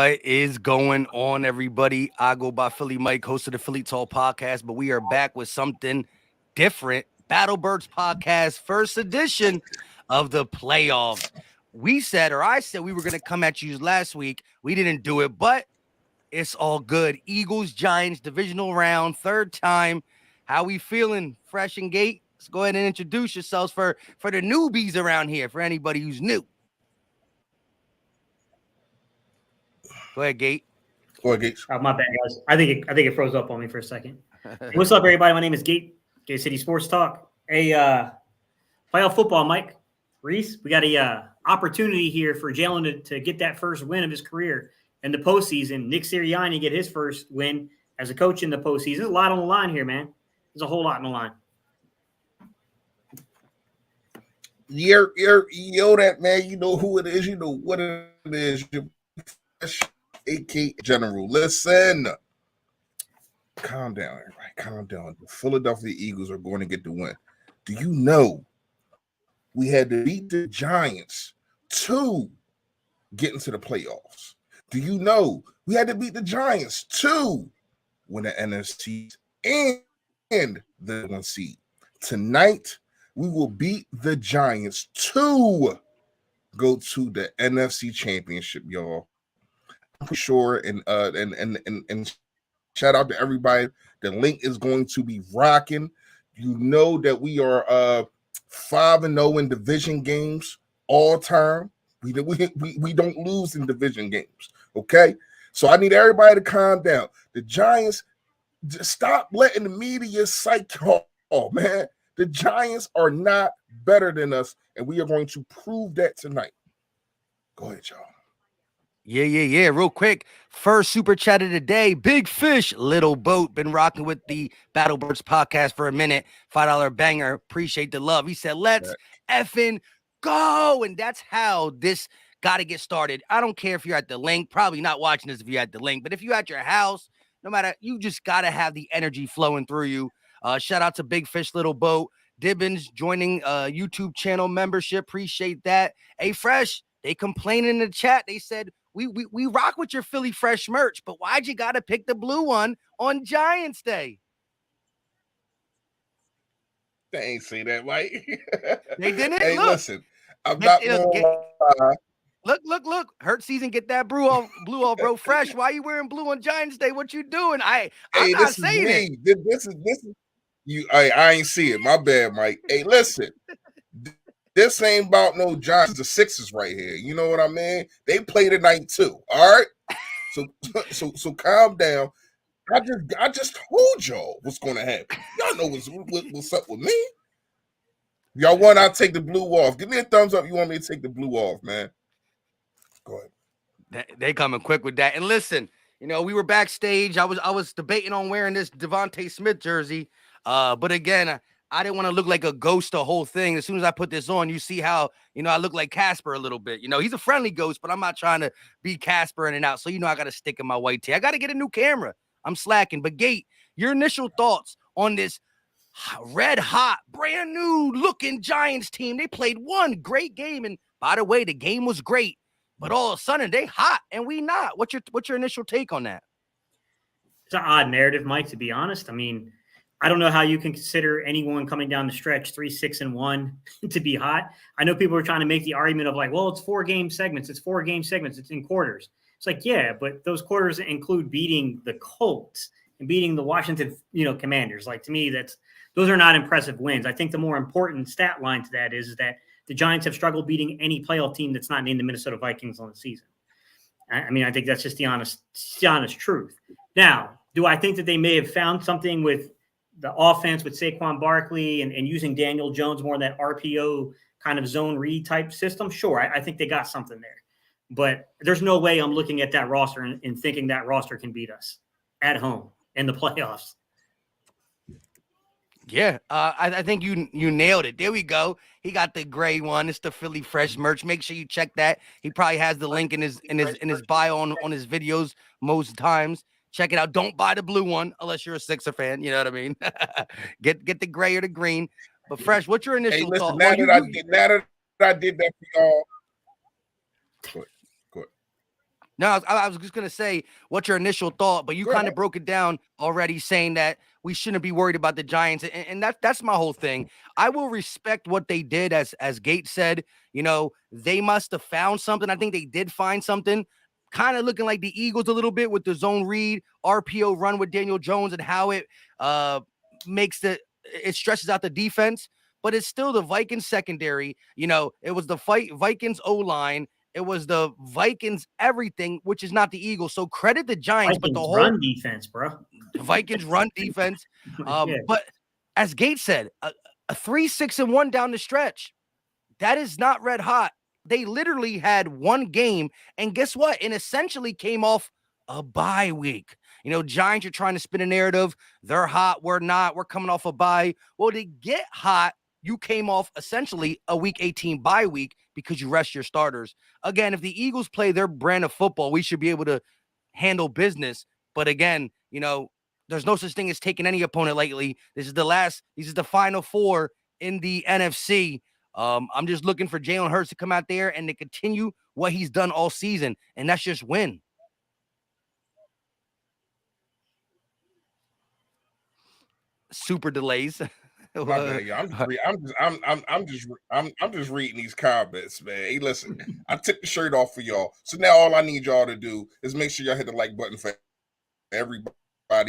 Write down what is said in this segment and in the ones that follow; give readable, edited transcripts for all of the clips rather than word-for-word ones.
What is going on, everybody? I go by Philly Mike, host of the Philly Tall podcast, but we are back with something different. Battlebirds podcast, first edition of the playoffs. I said we were going to come at you last week. We didn't do it, but it's all good. Eagles, Giants, divisional round, third time. How we feeling, Fresh and Gate? Let's go ahead and introduce yourselves for the newbies around here, for anybody who's new. Go ahead, Gate. Go ahead, Gates. My bad, guys. I think it froze up on me for a second. What's up, everybody? My name is Gate City Sports Talk. Playoff football, Mike Reese. We got a opportunity here for Jalen to get that first win of his career in the postseason. Nick Sirianni get his first win as a coach in the postseason. There's a lot on the line here, man. There's a whole lot on the line. Yo, that man. You know who it is. You know what it is. AK General. Listen. Calm down, everybody. Calm down. The Philadelphia Eagles are going to get the win. Do you know we had to beat the Giants to get into the playoffs? Do you know we had to beat the Giants to win the NFC and the 1 seed? Tonight, we will beat the Giants to go to the NFC Championship, y'all. I'm pretty sure, and shout out to everybody. The link is going to be rocking. You know that we are 5-0 in division games all time. We don't lose in division games. Okay, so I need everybody to calm down. The Giants, just stop letting the media psych y'all, man. The Giants are not better than us, and we are going to prove that tonight. Go ahead, y'all. Yeah. Real quick, first super chat of the day. Big Fish, Little Boat. Been rocking with the Battlebirds podcast for a minute. $5 banger. Appreciate the love. He said, let's effing go. And that's how this got to get started. I don't care if you're at the link. Probably not watching this if you're at the link. But if you're at your house, no matter, you just got to have the energy flowing through you. Shout out to Big Fish, Little Boat. Dibbins joining YouTube channel membership. Appreciate that. Hey, Fresh, they complained in the chat. They said, we rock with your Philly Fresh merch, but why'd you got to pick the blue one on Giants Day? They ain't say that, Mike. They didn't? Hey, look. Listen, I'm not going to Look. Hurt season, get that blue off, bro. Fresh, why you wearing blue on Giants Day? What you doing? I'm not saying it. This is you. I ain't see it. My bad, Mike. Hey, listen. This ain't about no Giants, the Sixers right here. You know what I mean? They play tonight too. All right. So calm down. I just told y'all what's going to happen. Y'all know what's up with me. Y'all want I'll take the blue off. Give me a thumbs up. You want me to take the blue off, man? Go ahead. They coming quick with that. And listen, we were backstage. I was debating on wearing this Devontae Smith jersey. But again, I didn't want to look like a ghost the whole thing. As soon as I put this on, you see how, I look like Casper a little bit. He's a friendly ghost, but I'm not trying to be Casper in and out. So, I got to stick in my white tee. I got to get a new camera. I'm slacking. But, Gate, your initial thoughts on this red hot, brand new looking Giants team. They played one great game. And by the way, the game was great. But all of a sudden, they hot and we not. What's your initial take on that? It's an odd narrative, Mike, to be honest. I mean, I don't know how you can consider anyone coming down the stretch 3-6-1 to be hot. I know people are trying to make the argument of like, well, it's 4 game segments. It's in quarters. It's like, yeah, but those quarters include beating the Colts and beating the Washington, Commanders. Like, to me, those are not impressive wins. I think the more important stat line to that is that the Giants have struggled beating any playoff team that's not named the Minnesota Vikings on the season. I mean, I think that's just the honest truth. Now, do I think that they may have found something with the offense with Saquon Barkley and using Daniel Jones more in that RPO kind of zone read type system? Sure, I think they got something there. But there's no way I'm looking at that roster and thinking that roster can beat us at home in the playoffs. Yeah, I think you nailed it. There we go. He got the gray one. It's the Philly Fresh merch. Make sure you check that. He probably has the link in his bio on his videos most times. Check it out. Don't buy the blue one unless you're a Sixer fan. You know what I mean? Get the gray or the green. But Fresh, what's your initial thought? Now that I did that for y'all. Go ahead. No, I was just going to say, what's your initial thought? But you kind of broke it down already, saying that we shouldn't be worried about the Giants. And that's my whole thing. I will respect what they did, as Gates said. They must have found something. I think they did find something, kind of looking like the Eagles a little bit with the zone read, RPO run with Daniel Jones, and how it it stretches out the defense. But it's still the Vikings secondary. It was the Vikings O-line. It was the Vikings everything, which is not the Eagles. So credit the Giants, but the whole run defense, bro. The Vikings run defense. Yeah. But as Gates said, a 3-6-1 down the stretch, that is not red hot. They literally had one game, and guess what? It essentially came off a bye week. Giants are trying to spin a narrative. They're hot. We're not. We're coming off a bye. Well, to get hot, you came off essentially a week 18 bye week because you rest your starters. Again, if the Eagles play their brand of football, we should be able to handle business. But again, there's no such thing as taking any opponent lightly. This is the final four in the NFC. I'm just looking for Jalen Hurts to come out there and to continue what he's done all season, and that's just win. Super delays. My bad, I'm just reading these comments, man. Hey, listen, I took the shirt off for y'all, so now all I need y'all to do is make sure y'all hit the like button for everybody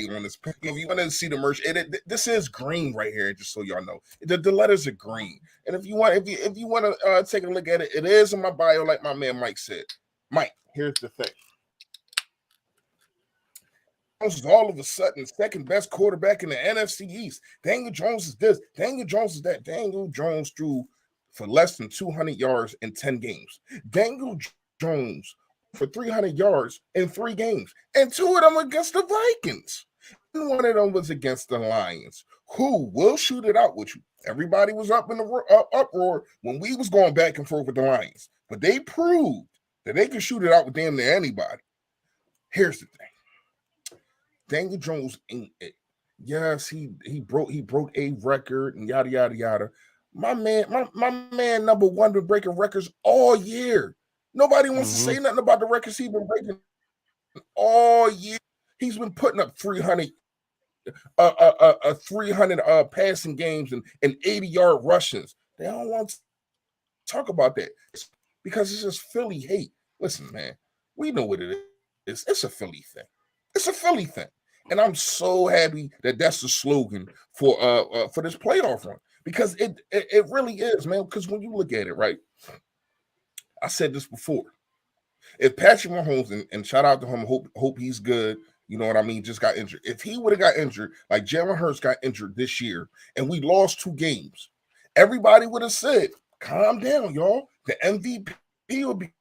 on this. If you want to see the merch, this is green right here, just so y'all know. The letters are green, and if you want to take a look at it, it is in my bio, like my man Mike said. Mike, here's the thing. Is all of a sudden second best quarterback in the NFC East. Daniel Jones is this. Daniel Jones is that. Daniel Jones threw for less than 200 yards in 10 games. Daniel Jones for 300 yards in 3 games, and 2 of them against the Vikings. And 1 of them was against the Lions, who will shoot it out with you. Everybody was up in the uproar when we was going back and forth with the Lions, but they proved that they could shoot it out with damn near anybody. Here's the thing. Daniel Jones ain't it. Yes, he broke a record and yada yada yada. My man number 1 been breaking records all year. Nobody wants to say nothing about the records he's been breaking all year. He's been putting up 300 passing games and 80-yard rushes. They don't want to talk about that because it's just Philly hate. Listen, man, we know what it is. It's a Philly thing. It's a Philly thing. And I'm so happy that that's the slogan for this playoff run, because it really is, man. Because when you look at it, right, I said this before. If Patrick Mahomes, and shout out to him, hope he's good, you know what I mean, just got injured. If he would have got injured, like Jalen Hurts got injured this year, and we lost 2 games, everybody would have said, calm down, y'all. The MVP will be,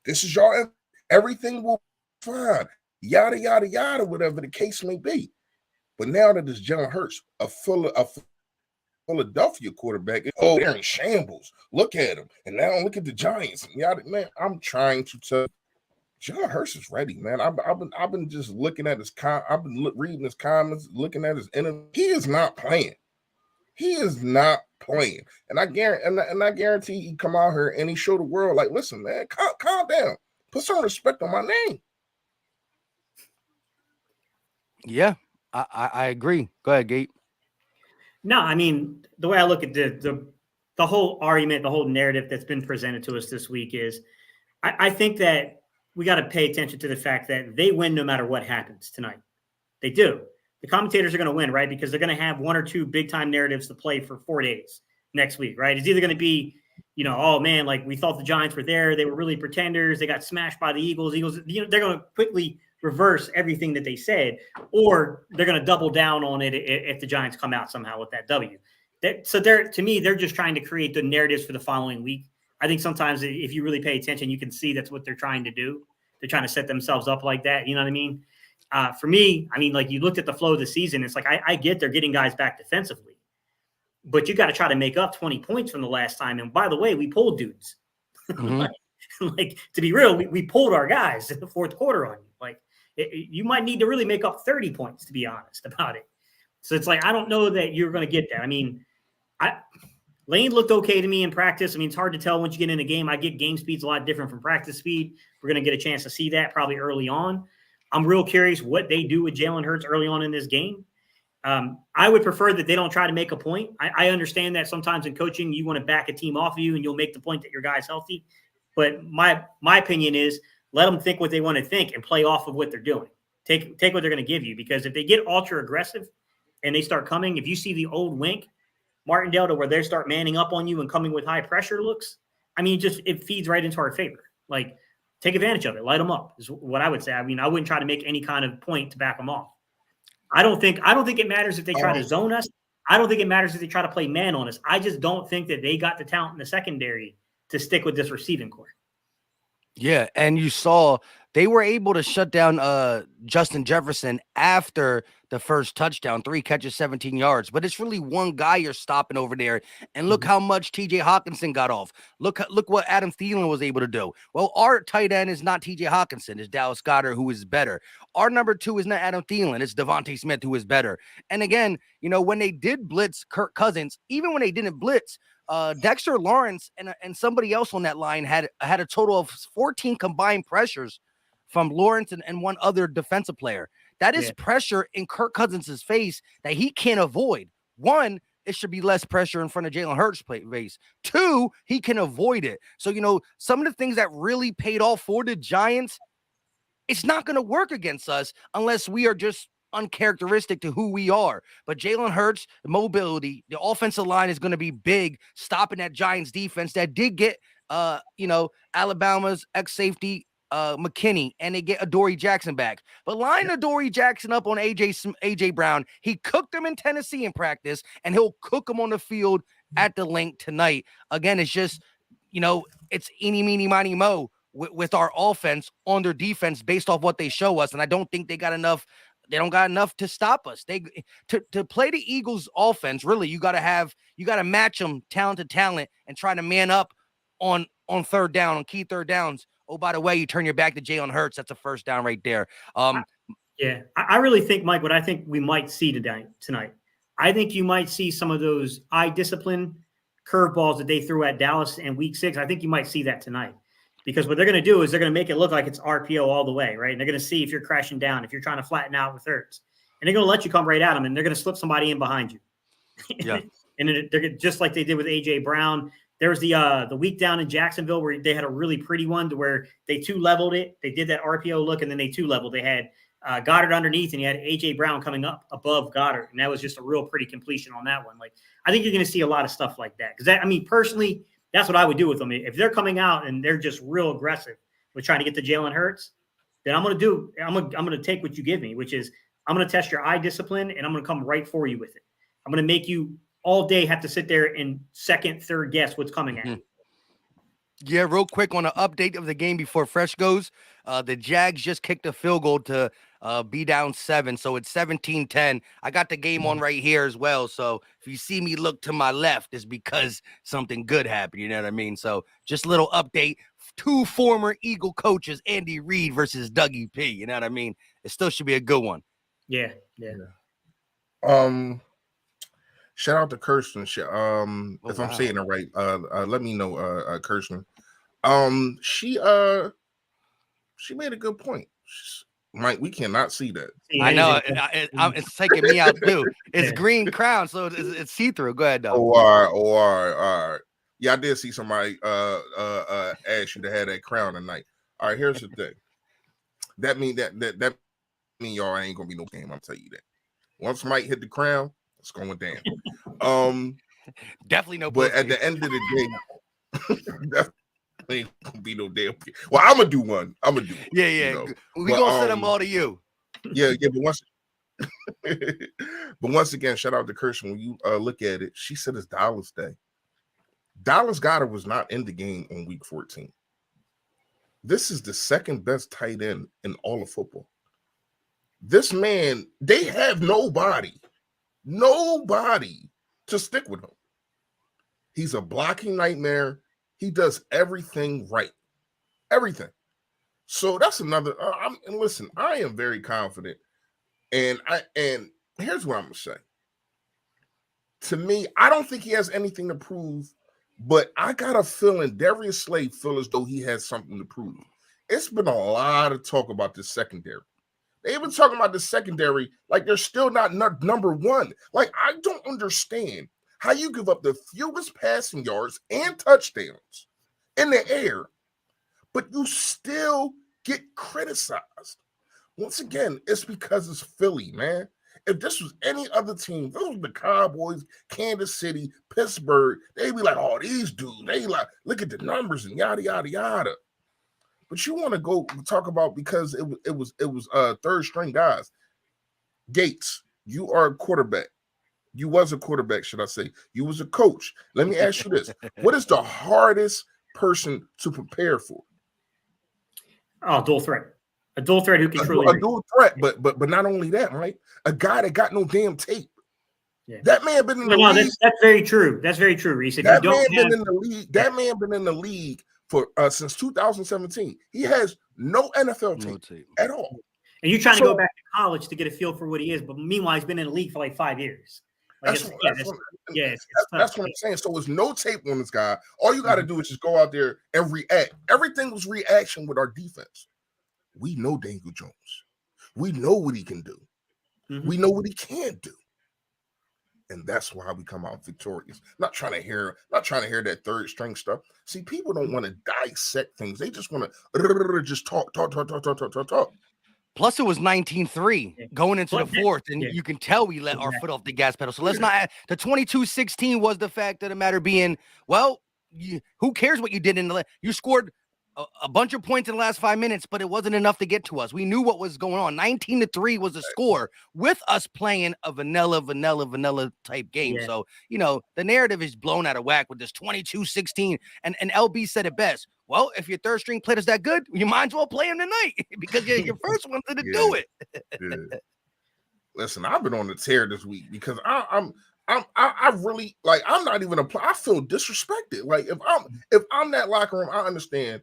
this is y'all, everything will be fine. Yada, yada, yada, whatever the case may be. But now that it's Jalen Hurts, a Philadelphia quarterback, they're in shambles. Look at him. And now look at the Giants. Yada, man, I'm trying to tell Jalen Hurts is ready, man. I've been just looking at I've been reading his comments, looking at his interview. He is not playing. He is not playing. And I guarantee he come out here and he show the world, like, listen, man, calm down. Put some respect on my name. Yeah, I agree. Go ahead, Gabe. No, I mean, the way I look at the whole argument, the whole narrative that's been presented to us this week is I think that we got to pay attention to the fact that they win no matter what happens tonight. They do. The commentators are going to win, right? Because they're going to have 1 or 2 big-time narratives to play for 4 days next week, right? It's either going to be, oh, man, like we thought the Giants were there. They were really pretenders. They got smashed by the Eagles. They're going to quickly reverse everything that they said, or they're going to double down on it if the Giants come out somehow with that W. To me, they're just trying to create the narratives for the following week. I think sometimes if you really pay attention, you can see that's what they're trying to do. They're trying to set themselves up like that. You know what I mean? For me, I mean, like you looked at the flow of the season, it's like I get they're getting guys back defensively, but you got to try to make up 20 points from the last time. And by the way, we pulled dudes. like to be real, we pulled our guys in the fourth quarter on you. Like you might need to really make up 30 points to be honest about it. So it's like I don't know that you're going to get that. I mean, Lane looked okay to me in practice. I mean, it's hard to tell once you get in a game. I get game speeds a lot different from practice speed. We're going to get a chance to see that probably early on. I'm real curious what they do with Jalen Hurts early on in this game. I would prefer that they don't try to make a point. I understand that sometimes in coaching, you want to back a team off of you and you'll make the point that your guy's healthy. But my opinion is let them think what they want to think and play off of what they're doing. Take what they're going to give you, because if they get ultra aggressive and they start coming, if you see the old Wink Martindale to where they start manning up on you and coming with high pressure looks, I mean, it feeds right into our favor. Like, take advantage of it. Light them up is what I would say. I mean, I wouldn't try to make any kind of point to back them off. I don't think it matters if they try to zone us. I don't think it matters if they try to play man on us. I just don't think that they got the talent in the secondary to stick with this receiving core. Yeah, and you saw they were able to shut down Justin Jefferson after the first touchdown, 3 catches, 17 yards. But it's really one guy you're stopping over there. And look how much TJ Hawkinson got off. Look what Adam Thielen was able to do. Well, our tight end is not TJ Hawkinson, it's Dallas Goedert, who is better. Our number 2 is not Adam Thielen, it's Devontae Smith, who is better. And again, when they did blitz Kirk Cousins, even when they didn't blitz, Dexter Lawrence and somebody else on that line had a total of 14 combined pressures from Lawrence and one other defensive player. That is pressure in Kirk Cousins' face that he can't avoid. One, it should be less pressure in front of Jalen Hurts' face. 2, he can avoid it. So, some of the things that really paid off for the Giants, it's not going to work against us unless we are just uncharacteristic to who we are. But Jalen Hurts, the mobility, the offensive line is going to be big, stopping that Giants defense that did get, Alabama's ex-safety McKinney, and they get Adoree Jackson back. But line Adoree Jackson up on AJ Brown. He cooked him in Tennessee in practice, and he'll cook him on the field at the link tonight. Again, it's just, it's eeny, meeny, miny, mo with our offense on their defense based off what they show us. And I don't think they got enough. They don't got enough to stop us. To play the Eagles offense, really, you got to match them talent to talent and try to man up on third down, on key third downs. Oh, by the way, you turn your back to Jalen Hurts. That's a first down right there. I really think, Mike, what I think we might see tonight, I think you might see some of those eye discipline curveballs that they threw at Dallas in week 6. I think you might see that tonight. Because what they're going to do is they're going to make it look like it's RPO all the way, right? And they're going to see if you're crashing down, if you're trying to flatten out with Hurts. And they're going to let you come right at them, and they're going to slip somebody in behind you. Yeah. And they're just like they did with A.J. Brown. There was the week down in Jacksonville where they had a really pretty one to where they 2-leveled it. They did that RPO look, and then they 2-leveled. They had Goddard underneath, and you had A.J. Brown coming up above Goddard. And that was just a real pretty completion on that one. Like, I think you're going to see a lot of stuff like that. Because, personally – that's what I would do with them. If they're coming out and they're just real aggressive with trying to get to Jalen Hurts, then I'm going to take what you give me, which is I'm going to test your eye discipline, and I'm going to come right for you with it. I'm going to make you all day have to sit there and second, third guess what's coming at you. Yeah, real quick on an update of the game before Fresh goes. The Jags just kicked a field goal to be down 7, so it's 17-10. I got the game on right here as well, so if you see me look to my left, it's because something good happened, you know what I mean? So just a little update. 2 former Eagle coaches, Andy Reid versus Dougie P, you know what I mean? It still should be a good one. Yeah. Shout out to Kirsten. If I'm saying it right, let me know, Kirsten. She made a good point. Mike, we cannot see that. I know it's taking me out too. It's green crown, so it's see-through. Go ahead, though. All right. Yeah, I did see somebody ask you to have that crown tonight. All right, here's the thing. That mean y'all ain't gonna be no game. I'll tell you that. Once Mike hit the crown, it's going down. Definitely no. But at the end of the day, definitely gonna be no damn. Well, I'm gonna do one. Yeah. We gonna send them all to you. Yeah. But once again, shout out to Kirsten. When you look at it, she said it's Dallas Day. Dallas Goedert was not in the game on week 14. This is the second best tight end in all of football. This man, they have nobody to stick with him. He's a blocking nightmare. He does everything right. Everything. So that's another. And listen, I am very confident. And here's what I'm gonna say. to me, I don't think he has anything to prove, but I got a feeling Darius Slay feels as though he has something to prove. It's been a lot of talk about the secondary. They've been talking about the secondary like they're still not number one. Like, I don't understand how you give up the fewest passing yards and touchdowns in the air, but you still get criticized. Once again, it's because it's Philly, man. If this was any other team, if this was the Cowboys, Kansas City, Pittsburgh, they'd be like, oh, these dudes, they like, look at the numbers and yada, yada, yada. But you want to go talk about because it was third string guys. Gates, you are a quarterback. You was a quarterback, should I say. You was a coach. Let me ask you this. What is the hardest person to prepare for? Oh, dual threat. A dual threat who can truly a dual threat, but not only that, right? A guy that got no damn tape. Yeah. That man been in the league. That's very true. That's very true, Reese. That man been in the league. That man been in the league for since 2017. He has no NFL tape at all. And you're trying to go back to college to get a feel for what he is, but meanwhile, he's been in the league for like 5 years. Like that's what I'm saying. So there's no tape on this guy. All you got to do is just go out there and react. Everything was reaction with our defense. We know Daniel Jones. We know what he can do. We know what he can't do. And that's why we come out victorious. Not trying to hear that third string stuff. See, people don't want to dissect things. They just want to just talk. Plus, it was 19-3 going into the fourth, and you can tell we let our foot off the gas pedal. So let's not – the 22-16 was the fact of the matter being, well, who cares what you did in the – you scored a bunch of points in the last 5 minutes, but it wasn't enough to get to us. We knew what was going on. 19-3 was the score with us playing a vanilla type game. Yeah. So, the narrative is blown out of whack with this 22-16. And LB said it best. Well, if your third string player's that good, you might as well play him tonight because your first one didn't do it. Listen, I've been on the tear this week because I really like. I'm not even I feel disrespected. Like if I'm that locker room, I understand.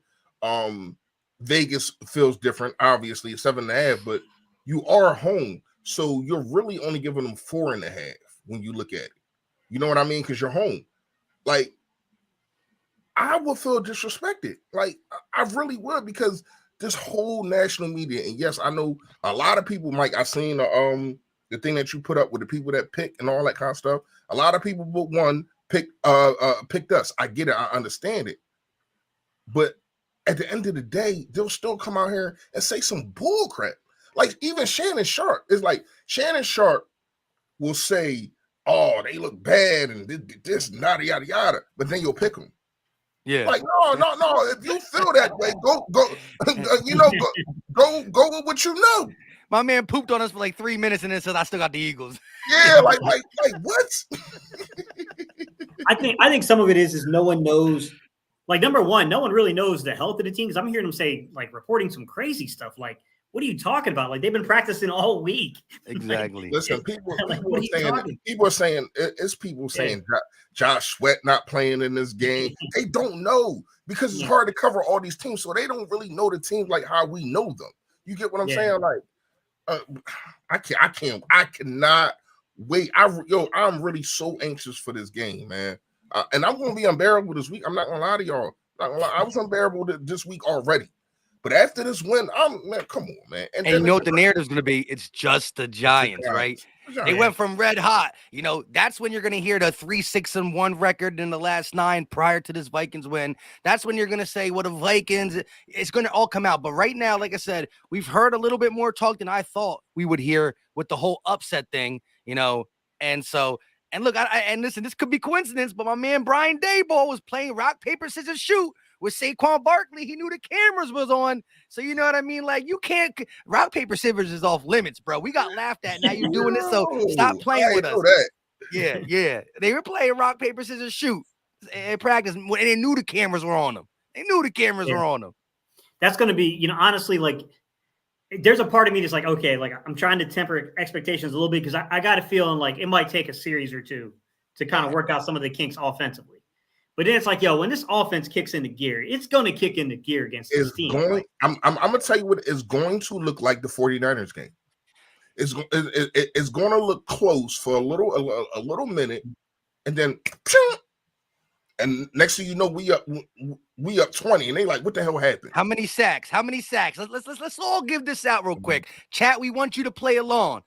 Vegas feels different. Obviously, it's 7.5, but you are home, so you're really only giving them 4.5 when you look at it. You know what I mean? Because you're home. Like, I would feel disrespected. Like, I really would, because this whole national media, and yes, I know a lot of people, Mike, I seen the thing that you put up with the people that pick and all that kind of stuff. A lot of people but one picked us. I get it, I understand it. But at the end of the day, they'll still come out here and say some bull crap. Like, even Shannon Sharp is like, Shannon Sharp will say, oh, they look bad and this yada yada yada, but then you'll pick them. Yeah. Like, no. If you feel that way, go with what you know. My man pooped on us for like 3 minutes and then said, I still got the Eagles. Yeah, like what? I think some of it is no one knows. Like, number one, no one really knows the health of the team, because I'm hearing them say, like, reporting some crazy stuff. Like, what are you talking about? Like, they've been practicing all week. Exactly. Like, listen, people are saying it's people saying Josh Sweat not playing in this game. They don't know, because it's hard to cover all these teams, so they don't really know the teams like how we know them. You get what I'm saying? Like, I cannot wait. I'm really so anxious for this game, man. And I'm going to be unbearable this week. I'm not going to lie to y'all. I was unbearable this week already. But after this win, come on, man. And you know what the narrative is going to be? It's just the Giants, right? They went from red hot. That's when you're going to hear the 3-6-1 record in the last 9 prior to this Vikings win. That's when you're going to say, well, the Vikings, it's going to all come out. But right now, like I said, we've heard a little bit more talk than I thought we would hear with the whole upset thing, And so, and look, and listen, this could be coincidence, but my man Brian Daboll was playing rock, paper, scissors, shoot with Saquon Barkley. He knew the cameras was on. So you know what I mean? Like, you can't – rock, paper, scissors is off limits, bro. We got laughed at. Now you're doing this, so stop playing with us. Yeah. They were playing rock, paper, scissors, shoot at practice, and they knew the cameras were on them. Were on them. That's going to be, honestly, like, there's a part of me that's like, okay, like, I'm trying to temper expectations a little bit, because I got a feeling like it might take a series or two to kind of work out some of the kinks offensively. But then it's like, when this offense kicks into gear, it's going to kick into gear against this team. I'm going to tell you what it's going to look like the 49ers game. It's going to look close for a little minute, and then and next thing you know, we up 20, and they like, what the hell happened? How many sacks? Let's all give this out real quick. Chat, we want you to play along.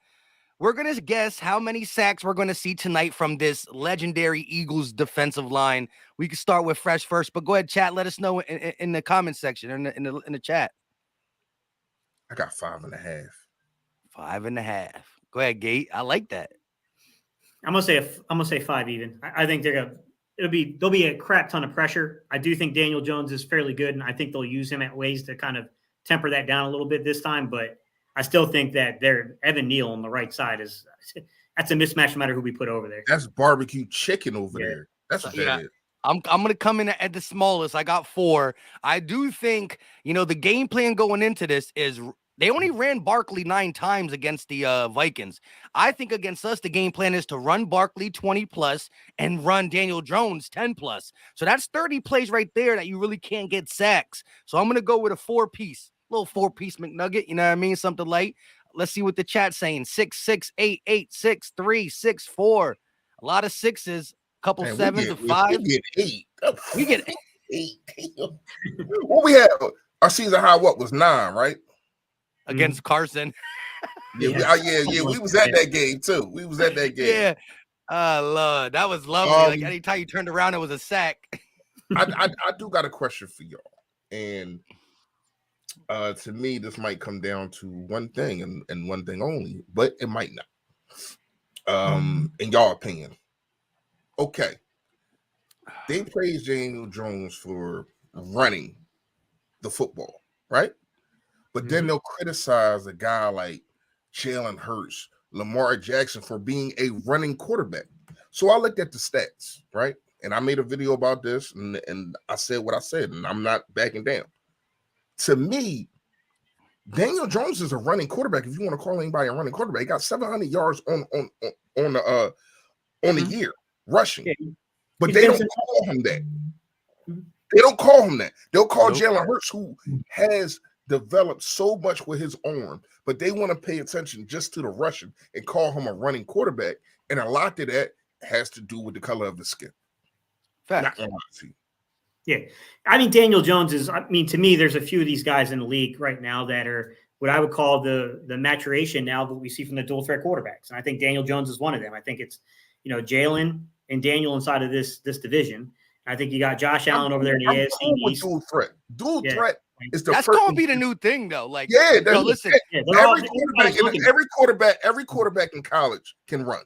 We're going to guess how many sacks we're going to see tonight from this legendary Eagles defensive line. We can start with Fresh first, but go ahead, chat. Let us know in the comment section or in the chat. I got 5.5. 5.5. Go ahead, Gate. I like that. I'm gonna say 5 even. I think there'll be a crap ton of pressure. I do think Daniel Jones is fairly good, and I think they'll use him at ways to kind of temper that down a little bit this time. But I still think that Evan Neal on the right side that's a mismatch no matter who we put over there. That's barbecue chicken over there. That's what that is. I'm going to come in at the smallest. I got 4. I do think, the game plan going into this is they only ran Barkley 9 times against the Vikings. I think against us, the game plan is to run Barkley 20+ and run Daniel Jones 10+. So that's 30 plays right there that you really can't get sacks. So I'm going to go with a 4-piece. Little 4-piece McNugget, you know what I mean? Something light. Let's see what the chat's saying. 6, 6, 8, 8, 6, 3, 6, 4. A lot of 6s, a couple 7s, a 5. We get 8. We get 8. What we had? Our season high, was 9, right? Against Carson. We was at that game too. We was at that game. Yeah. Lord, that was lovely. Like anytime you turned around, it was a sack. I do got a question for y'all, and to me, this might come down to one thing and one thing only, but it might not. In y'all opinion, okay, they praise Daniel Jones for running the football, right? But then they'll criticize a guy like Jalen Hurts, Lamar Jackson for being a running quarterback. So I looked at the stats, right? And I made a video about this, and I said what I said, and I'm not backing down. To me, Daniel Jones is a running quarterback. If you want to call anybody a running quarterback, he got 700 yards on the year rushing, but they don't call him that. They don't call him that. They'll call Jalen Hurts, who has developed so much with his arm, but they want to pay attention just to the rushing and call him a running quarterback. And a lot of that has to do with the color of the skin. Fact. Yeah. I mean, Daniel Jones to me, there's a few of these guys in the league right now that are what I would call the maturation now that we see from the dual threat quarterbacks. And I think Daniel Jones is one of them. I think it's, Jalen and Daniel inside of this division. I think you got Josh Allen over there in the AFC East. Dual threat. That's gonna be the new thing, though. Like, listen. Every quarterback in college can run.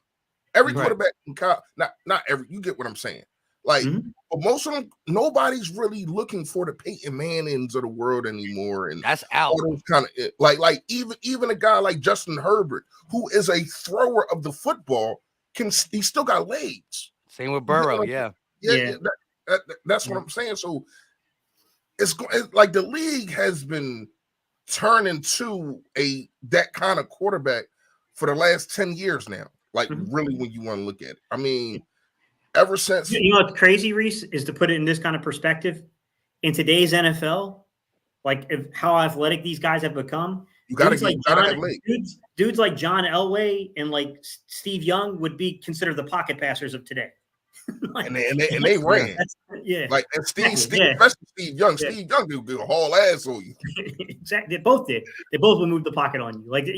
Every quarterback in college, not every. You get what I'm saying? Like, but most of them, nobody's really looking for the Peyton Mannings of the world anymore, and that's out. Kind of like even a guy like Justin Herbert, who is a thrower of the football, he still got legs. Same with Burrow, that's what I'm saying. So. It's like the league has been turning to that kind of quarterback for the last 10 years now. Like, really, when you want to look at it. I mean, ever since. What's crazy, Reese, is to put it in this kind of perspective. In today's NFL, how athletic these guys have become. You got to have legs. Dudes like John Elway and like Steve Young would be considered the pocket passers of today. and they ran. Like, and especially Steve Young. Yeah. Steve Young do haul ass on you. Exactly. They both did. They both would move the pocket on you. Like, and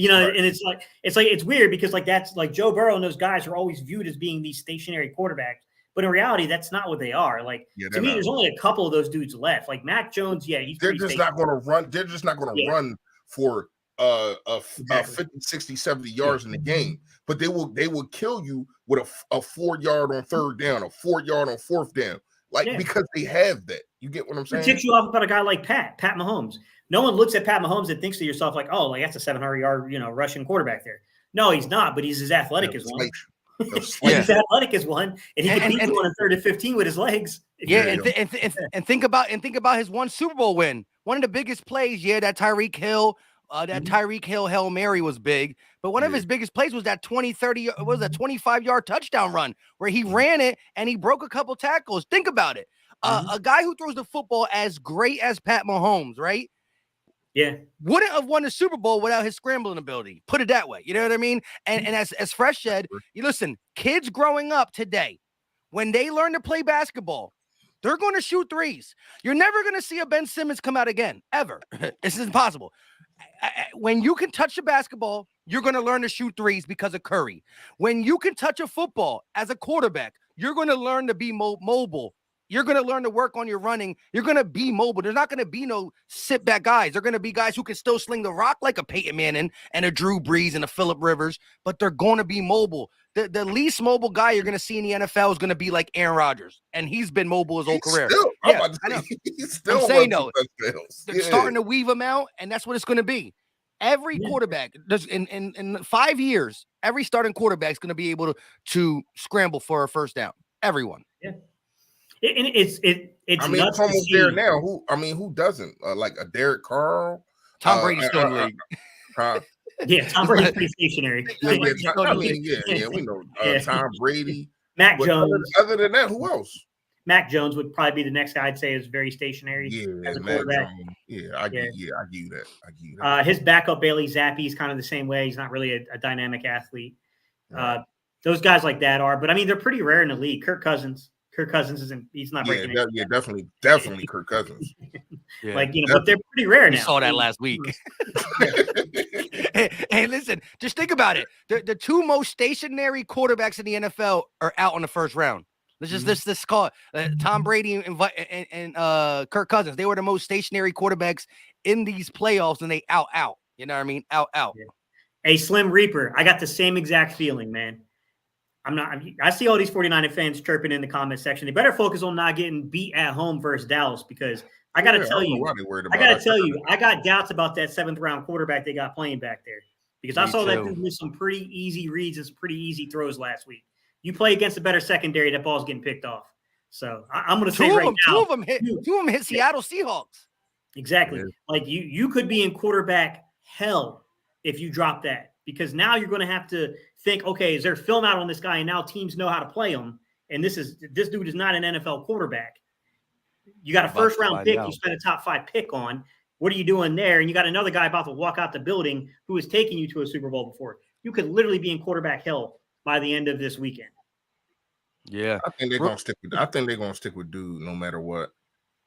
it's weird because that's like Joe Burrow and those guys are always viewed as being these stationary quarterbacks. But in reality, that's not what they are. Like, to me, there's only a couple of those dudes left. Like Mac Jones, they're just not going to run. They're just not going to run for 50, 60, 70 yards in the game. But they will kill you with a 4-yard on third down, a 4-yard on fourth down. Because they have that. You get what I'm saying? It ticks you off about a guy like Pat Mahomes. No one looks at Pat Mahomes and thinks to yourself like, oh, like that's a 700-yard, rushing quarterback there. No, he's not, but he's as athletic as one. He's athletic as one, and he can beat you on a 3rd and 15 with his legs. And think about his one Super Bowl win. One of the biggest plays, that Tyreek Hill. Tyreek Hill Hail Mary was big, but one of his biggest plays was that 25-yard touchdown run where he ran it and he broke a couple tackles. Think about it. A guy who throws the football as great as Pat Mahomes, right? Yeah. Wouldn't have won the Super Bowl without his scrambling ability. Put it that way. You know what I mean? And as Fresh said, you listen, kids growing up today when they learn to play basketball, they're going to shoot threes. You're never going to see a Ben Simmons come out again, ever. This is impossible. When you can touch a basketball, you're going to learn to shoot threes because of Curry. When you can touch a football as a quarterback, you're going to learn to be mobile. You're going to learn to work on your running. You're going to be mobile. There's not going to be no sit-back guys. They're going to be guys who can still sling the rock like a Peyton Manning and a Drew Brees and a Phillip Rivers, but they're going to be mobile. The least mobile guy you're going to see in the NFL is going to be like Aaron Rodgers, and he's been mobile his whole career. He's still I'm saying, though, they're yeah. starting to weave them out, and that's what it's going to be. Every quarterback, in 5 years, every starting quarterback is going to be able to scramble for a first down. Everyone. Yeah. It's it's almost there now. Who doesn't? Like a Derek Carr, Tom Brady's still in the league. Yeah, Tom Brady's pretty stationary. We know Tom Brady. Mac Jones. Other than that, who else? Mac Jones would probably be the next guy I'd say is very stationary. Yeah, as a Mac quarterback. Jones. I give you that. His backup Bailey Zappi is kind of the same way. He's not really a dynamic athlete. Those guys like that are, but I mean, they're pretty rare in the league. Kirk Cousins isn't. He's not breaking. Definitely Kirk Cousins. But they're pretty rare now. We saw that last week. Hey, listen, just think about it. The two most stationary quarterbacks in the NFL are out in the first round. Let's call it Tom Brady and Kirk Cousins. They were the most stationary quarterbacks in these playoffs, and they out. You know what I mean? Out. Yeah. Hey, Slim Reaper, I got the same exact feeling, man. I see all these 49er fans chirping in the comment section. They better focus on not getting beat at home versus Dallas, because I got to tell you, I got doubts about that 7th round quarterback they got playing back there, because I saw that dude with some pretty easy reads and some pretty easy throws last week. You play against a better secondary, that ball's getting picked off. So I'm going to say right now, two of them hit Seattle Seahawks. Exactly. Yeah. Like you could be in quarterback hell if you drop that, because now you're going to have to think, okay, is there film out on this guy? And now teams know how to play him. And this dude is not an NFL quarterback. You got a first round pick. You spent a top 5 pick on. What are you doing there? And you got another guy about to walk out the building who has taken you to a Super Bowl before. You could literally be in quarterback hell by the end of this weekend. Yeah. I think they're going to stick with dude no matter what.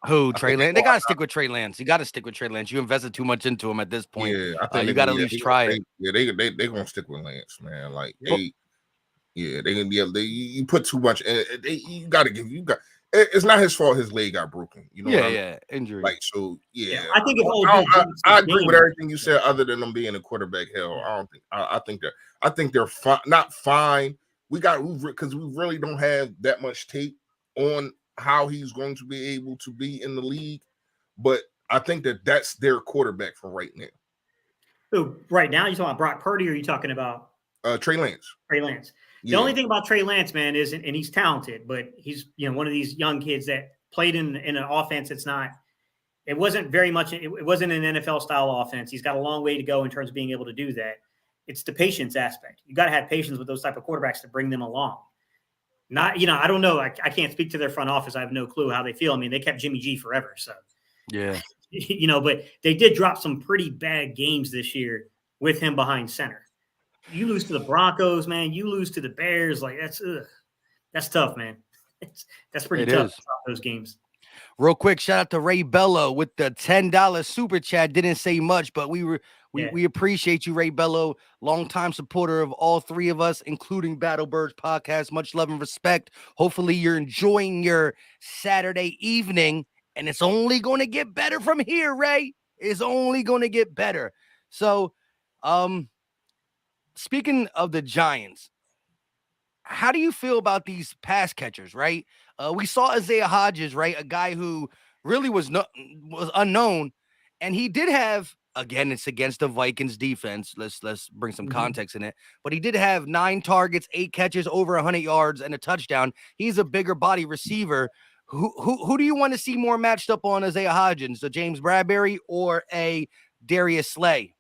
Who? Trey Lance? They got to stick with Trey Lance. You got to stick with Trey Lance. You invested too much into him at this point. Yeah, I think you got to at least try it. Yeah, they're going to stick with Lance, man. Like, they're going to be able to, you put too much, you got to give, it's not his fault his leg got broken. You know injury. Like, so, yeah. I think I agree with everything you said other than them being a quarterback hell. I think they're fine, not fine. Because we really don't have that much tape on how he's going to be able to be in the league, but I think that's their quarterback for right now. So right now, you talking about Brock Purdy, or are you talking about Trey Lance? Trey Lance. The only thing about Trey Lance, man, is, and he's talented, but he's one of these young kids that played in an offense that's not. It wasn't very much. It wasn't an NFL style offense. He's got a long way to go in terms of being able to do that. It's the patience aspect. You got to have patience with those type of quarterbacks to bring them along. Not, I don't know. I can't speak to their front office. I have no clue how they feel. I mean, they kept Jimmy G forever. So, yeah, but they did drop some pretty bad games this year with him behind center. You lose to the Broncos, man. You lose to the Bears. Like, that's tough, man. That's pretty tough, those games. Real quick, shout out to Ray Bello with the $10 super chat. Didn't say much, but we appreciate you, Ray Bello, longtime supporter of all 3 of us, including Battle Birds podcast. Much love and respect. Hopefully you're enjoying your Saturday evening, and it's only going to get better from here, Ray. It's only going to get better. So, speaking of the Giants, how do you feel about these pass catchers, right? We saw Isaiah Hodgins, right? A guy who really was unknown, and he did have, again, it's against the Vikings defense. Let's bring some context in it. But he did have 9 targets, 8 catches, over 100 yards, and a touchdown. He's a bigger body receiver. Who do you want to see more matched up on Isaiah Hodgins, a James Bradbury or a Darius Slay?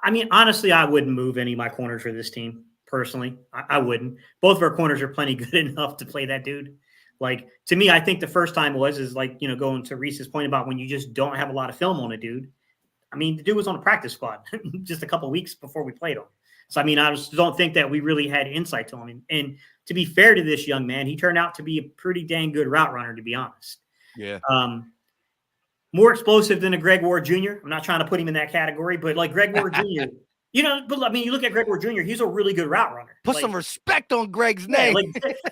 I mean, honestly, I wouldn't move any of my corners for this team. Personally, I wouldn't. Both of our corners are plenty good enough to play that dude. Like, to me, I think the first time is like, going to Reese's point about when you just don't have a lot of film on a dude. I mean, the dude was on a practice squad just a couple of weeks before we played him. So, I mean, I just don't think that we really had insight to him. And to be fair to this young man, he turned out to be a pretty dang good route runner, to be honest. Yeah. More explosive than a Greg Ward Jr. I'm not trying to put him in that category, but like Greg Ward Jr., but I mean, you look at Greg Ward Jr., he's a really good route runner. Put some respect on Greg's name.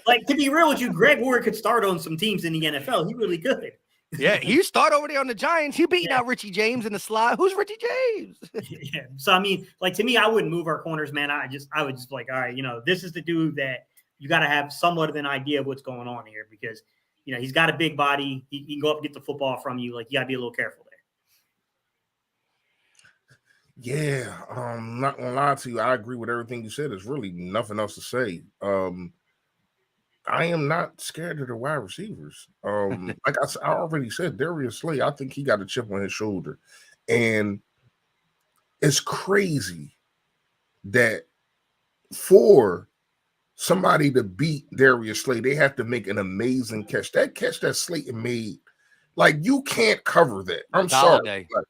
Like to be real with you, Greg Ward could start on some teams in the NFL. He really could. Yeah, he start over there on the Giants. He beating out Richie James in the slot. Who's Richie James? Yeah. So I mean, like to me, I wouldn't move our corners, man. I would just like, all right, this is the dude that you got to have somewhat of an idea of what's going on here because he's got a big body. He can go up and get the football from you. Like you got to be a little careful there. Yeah, I'm not gonna lie to you. I agree with everything you said. There's really nothing else to say. I am not scared of the wide receivers. Like I already said, Darius Slay, I think he got a chip on his shoulder. And it's crazy that for somebody to beat Darius Slay, they have to make an amazing catch. That catch that Slayton made, like you can't cover that. I'm sorry. Like,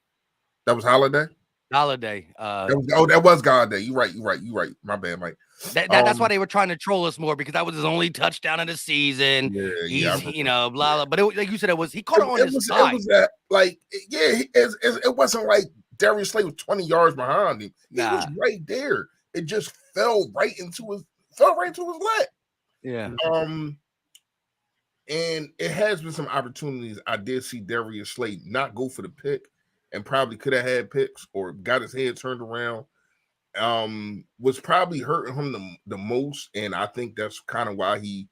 that was Holiday? Holiday. That was Holiday. You're right. My bad, Mike. That's why they were trying to troll us more because that was his only touchdown of the season. He's blah blah. But like you said, he caught it on his side. It wasn't like Darius Slay was 20 yards behind him. He was right there. It just fell right into his lap. Yeah. And it has been some opportunities. I did see Darius Slay not go for the pick, and probably could have had picks or got his head turned around. Was probably hurting him the most, and I think that's kind of why he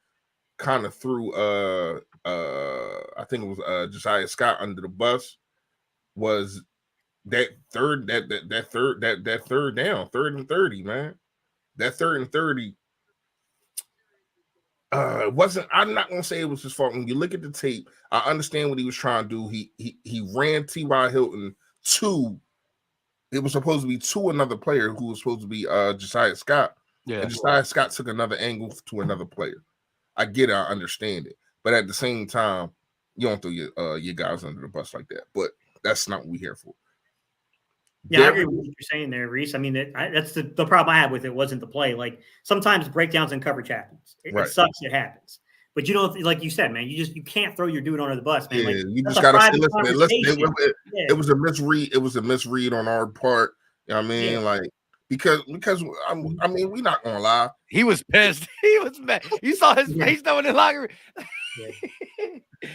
kind of threw I think it was Josiah Scott under the bus. Was that third down, 3rd and 30, man. That 3rd and 30 wasn't. I'm not gonna say it was his fault. When you look at the tape, I understand what he was trying to do. He ran T.Y. Hilton to. It was supposed to be to another player who was supposed to be Josiah Scott. Yeah. And Josiah Scott took another angle to another player. I get it, I understand it. But at the same time, you don't throw your guys under the bus like that. But that's not what we're here for. Yeah, I agree with what you're saying there, Reese. I mean, that's the problem I had with it wasn't the play. Like sometimes breakdowns in coverage happens. It sucks. It happens. But you don't, like you said, man. You can't throw your dude under the bus, man. Yeah, like, you just gotta say, listen. It was a misread. It was a misread on our part. You know what I mean? Yeah. Like because I mean, we're not gonna lie. He was pissed. He was mad. You saw his face though in the locker room.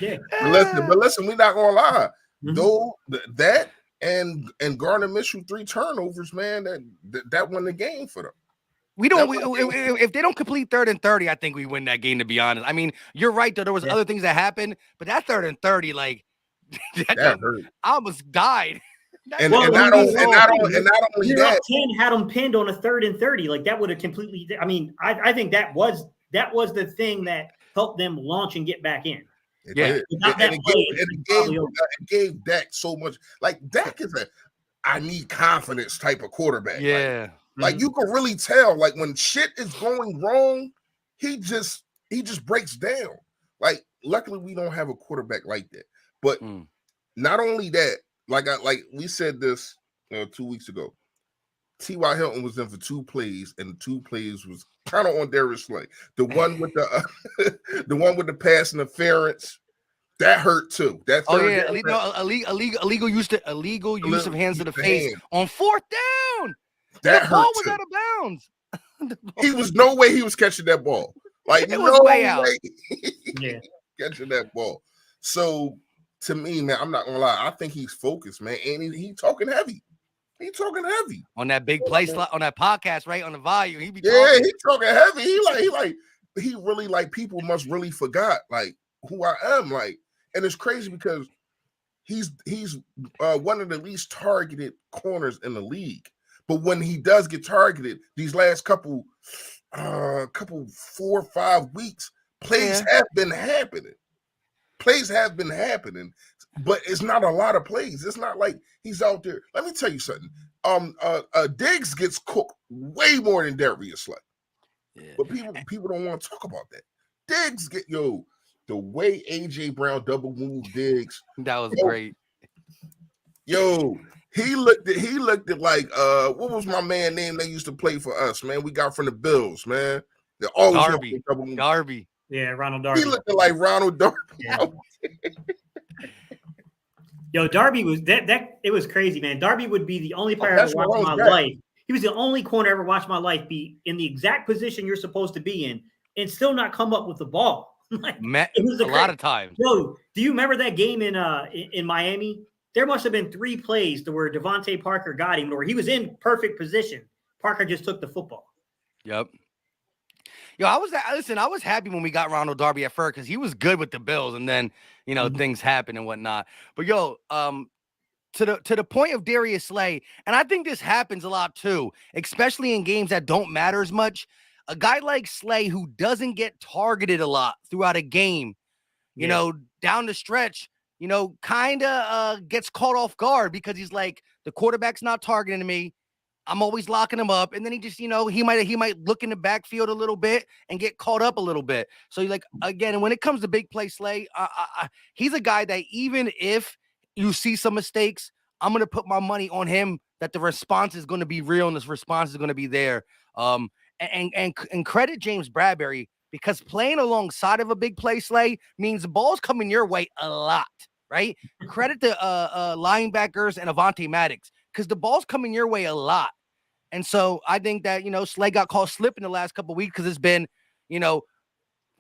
But listen, we're not gonna lie. Mm-hmm. Though that and Gardner Minshew 3 turnovers, man. That won the game for them. If they don't complete 3rd and 30, I think we win that game, to be honest. I mean, you're right, though. There was other things that happened, but that 3rd and 30, like, that hurt. I almost died. And not only that, 10 had them pinned on a 3rd and 30. Like, that would have completely – I mean, I think that was the thing that helped them launch and get back in. It gave Dak so much. Like, Dak is I need confidence type of quarterback. Yeah. Like you can really tell, like when shit is going wrong, he just breaks down. Like, luckily we don't have a quarterback like that. But not only that, like we said this 2 weeks ago, T.Y. Hilton was in for 2 plays, and the 2 plays was kind of on Darius Slay. The one with the pass interference. That hurt too. That illegal use of hands to the face on 4th down. That the ball was out of bounds. He was no way he was catching that ball. Like it was way out. Catching that ball. So to me, man, I'm not gonna lie. I think he's focused, man, and he talking heavy. He talking heavy on that big play slot on that podcast, right on the volume. He talking heavy. He really like people must really forgot like who I am, like, and it's crazy because he's one of the least targeted corners in the league. But when he does get targeted, these last couple 4 or 5 weeks, plays have been happening. Plays have been happening, but it's not a lot of plays. It's not like he's out there. Let me tell you something. Diggs gets cooked way more than Darius Slay. Yeah. But people don't want to talk about that. Diggs the way AJ Brown double moved Diggs. That was great. Yo, He looked at like what was my man name that used to play for us, man? We got from the Bills, man. They always Darby. Yeah, Ronald He Darby. looked like Ronald Darby. Yeah. Yo, Darby was that it was crazy, man. Darby would be the only player I ever watched in my life. He was the only corner I ever watched in my life be in the exact position you're supposed to be in and still not come up with the ball. Like, it was a lot of times. Yo, do you remember that game in Miami? There must have been 3 plays to where Devontae Parker got him, where he was in perfect position. Parker just took the football. Yep. Yo, I was happy when we got Ronald Darby at first because he was good with the Bills, and then things happen and whatnot. But yo, to the point of Darius Slay, and I think this happens a lot too, especially in games that don't matter as much. A guy like Slay who doesn't get targeted a lot throughout a game, down the stretch, kind of gets caught off guard because he's like, the quarterback's not targeting me. I'm always locking him up. And then he just, he might look in the backfield a little bit and get caught up a little bit. So like, again, when it comes to big play Slay, he's a guy that even if you see some mistakes, I'm going to put my money on him that the response is going to be real and this response is going to be there. And credit James Bradbury, because playing alongside of a big play Slay means the ball's coming your way a lot, right? Credit the linebackers and Avonte Maddox, because the ball's coming your way a lot. And so I think that, Slay got caught slipping the last couple of weeks because it's been,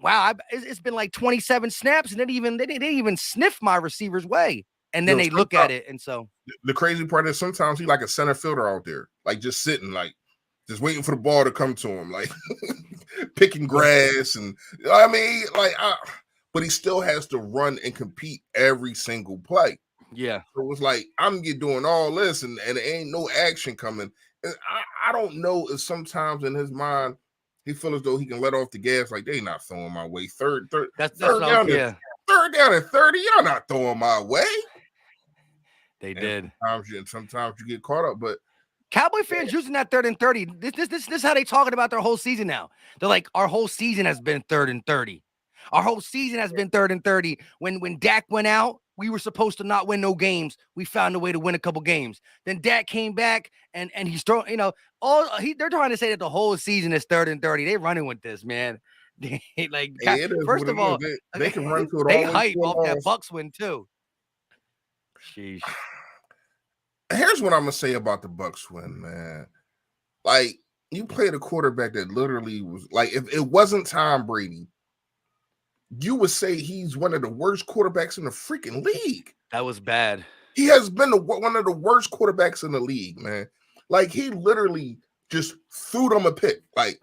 wow, it's been like 27 snaps and they didn't even sniff my receiver's way. And then they look at it. And so the crazy part is sometimes he's like a center fielder out there, like just sitting, like just waiting for the ball to come to him, like picking grass. And I mean, but he still has to run and compete every single play. Yeah. So it was like, I'm doing all this and there ain't no action coming. And I don't know if sometimes in his mind he feels as though he can let off the gas, like they not throwing my way. Third down at 30, y'all not throwing my way. They did. Sometimes you get caught up, but Cowboy fans using that 3rd and 30. This is how they talking about their whole season now. They're like, our whole season has been 3rd and 30. Our whole season has been 3rd and 30. When Dak went out, we were supposed to not win no games. We found a way to win a couple games. Then Dak came back and he's throwing, they're trying to say that the whole season is 3rd and 30. They running with this, man. First of all, they can run through it. They hype off that Bucs win too. Sheesh. Here's what I'm gonna say about the Bucs win, man. Like, you played a quarterback that literally was like, if it wasn't Tom Brady, you would say he's one of the worst quarterbacks in the freaking league. That was bad. He has been one of the worst quarterbacks in the league, man. Like, he literally just threw them a pick. Like,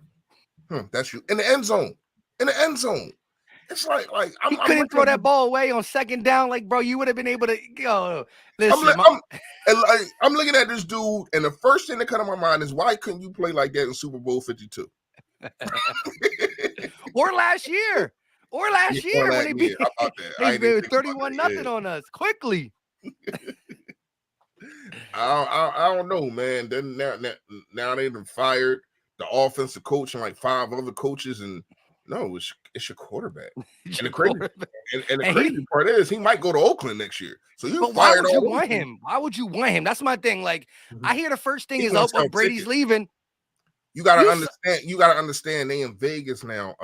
that's you in the end zone. In the end zone. It's like he couldn't throw that ball away on 2nd down. Like, bro, you would have been able to go. Listen, I'm looking at this dude, and the first thing that comes to my mind is, why couldn't you play like that in Super Bowl 52? Or last year. When they beat 31-0 on us quickly. I don't know, man. Then now they've been fired the offensive coach and like 5 other coaches, and no, it's your quarterback. And the crazy part is he might go to Oakland next year. So why would you want him? Why would you want him? That's my thing. Like, I hear the first thing is Brady's leaving. You gotta understand. You gotta understand. They in Vegas now,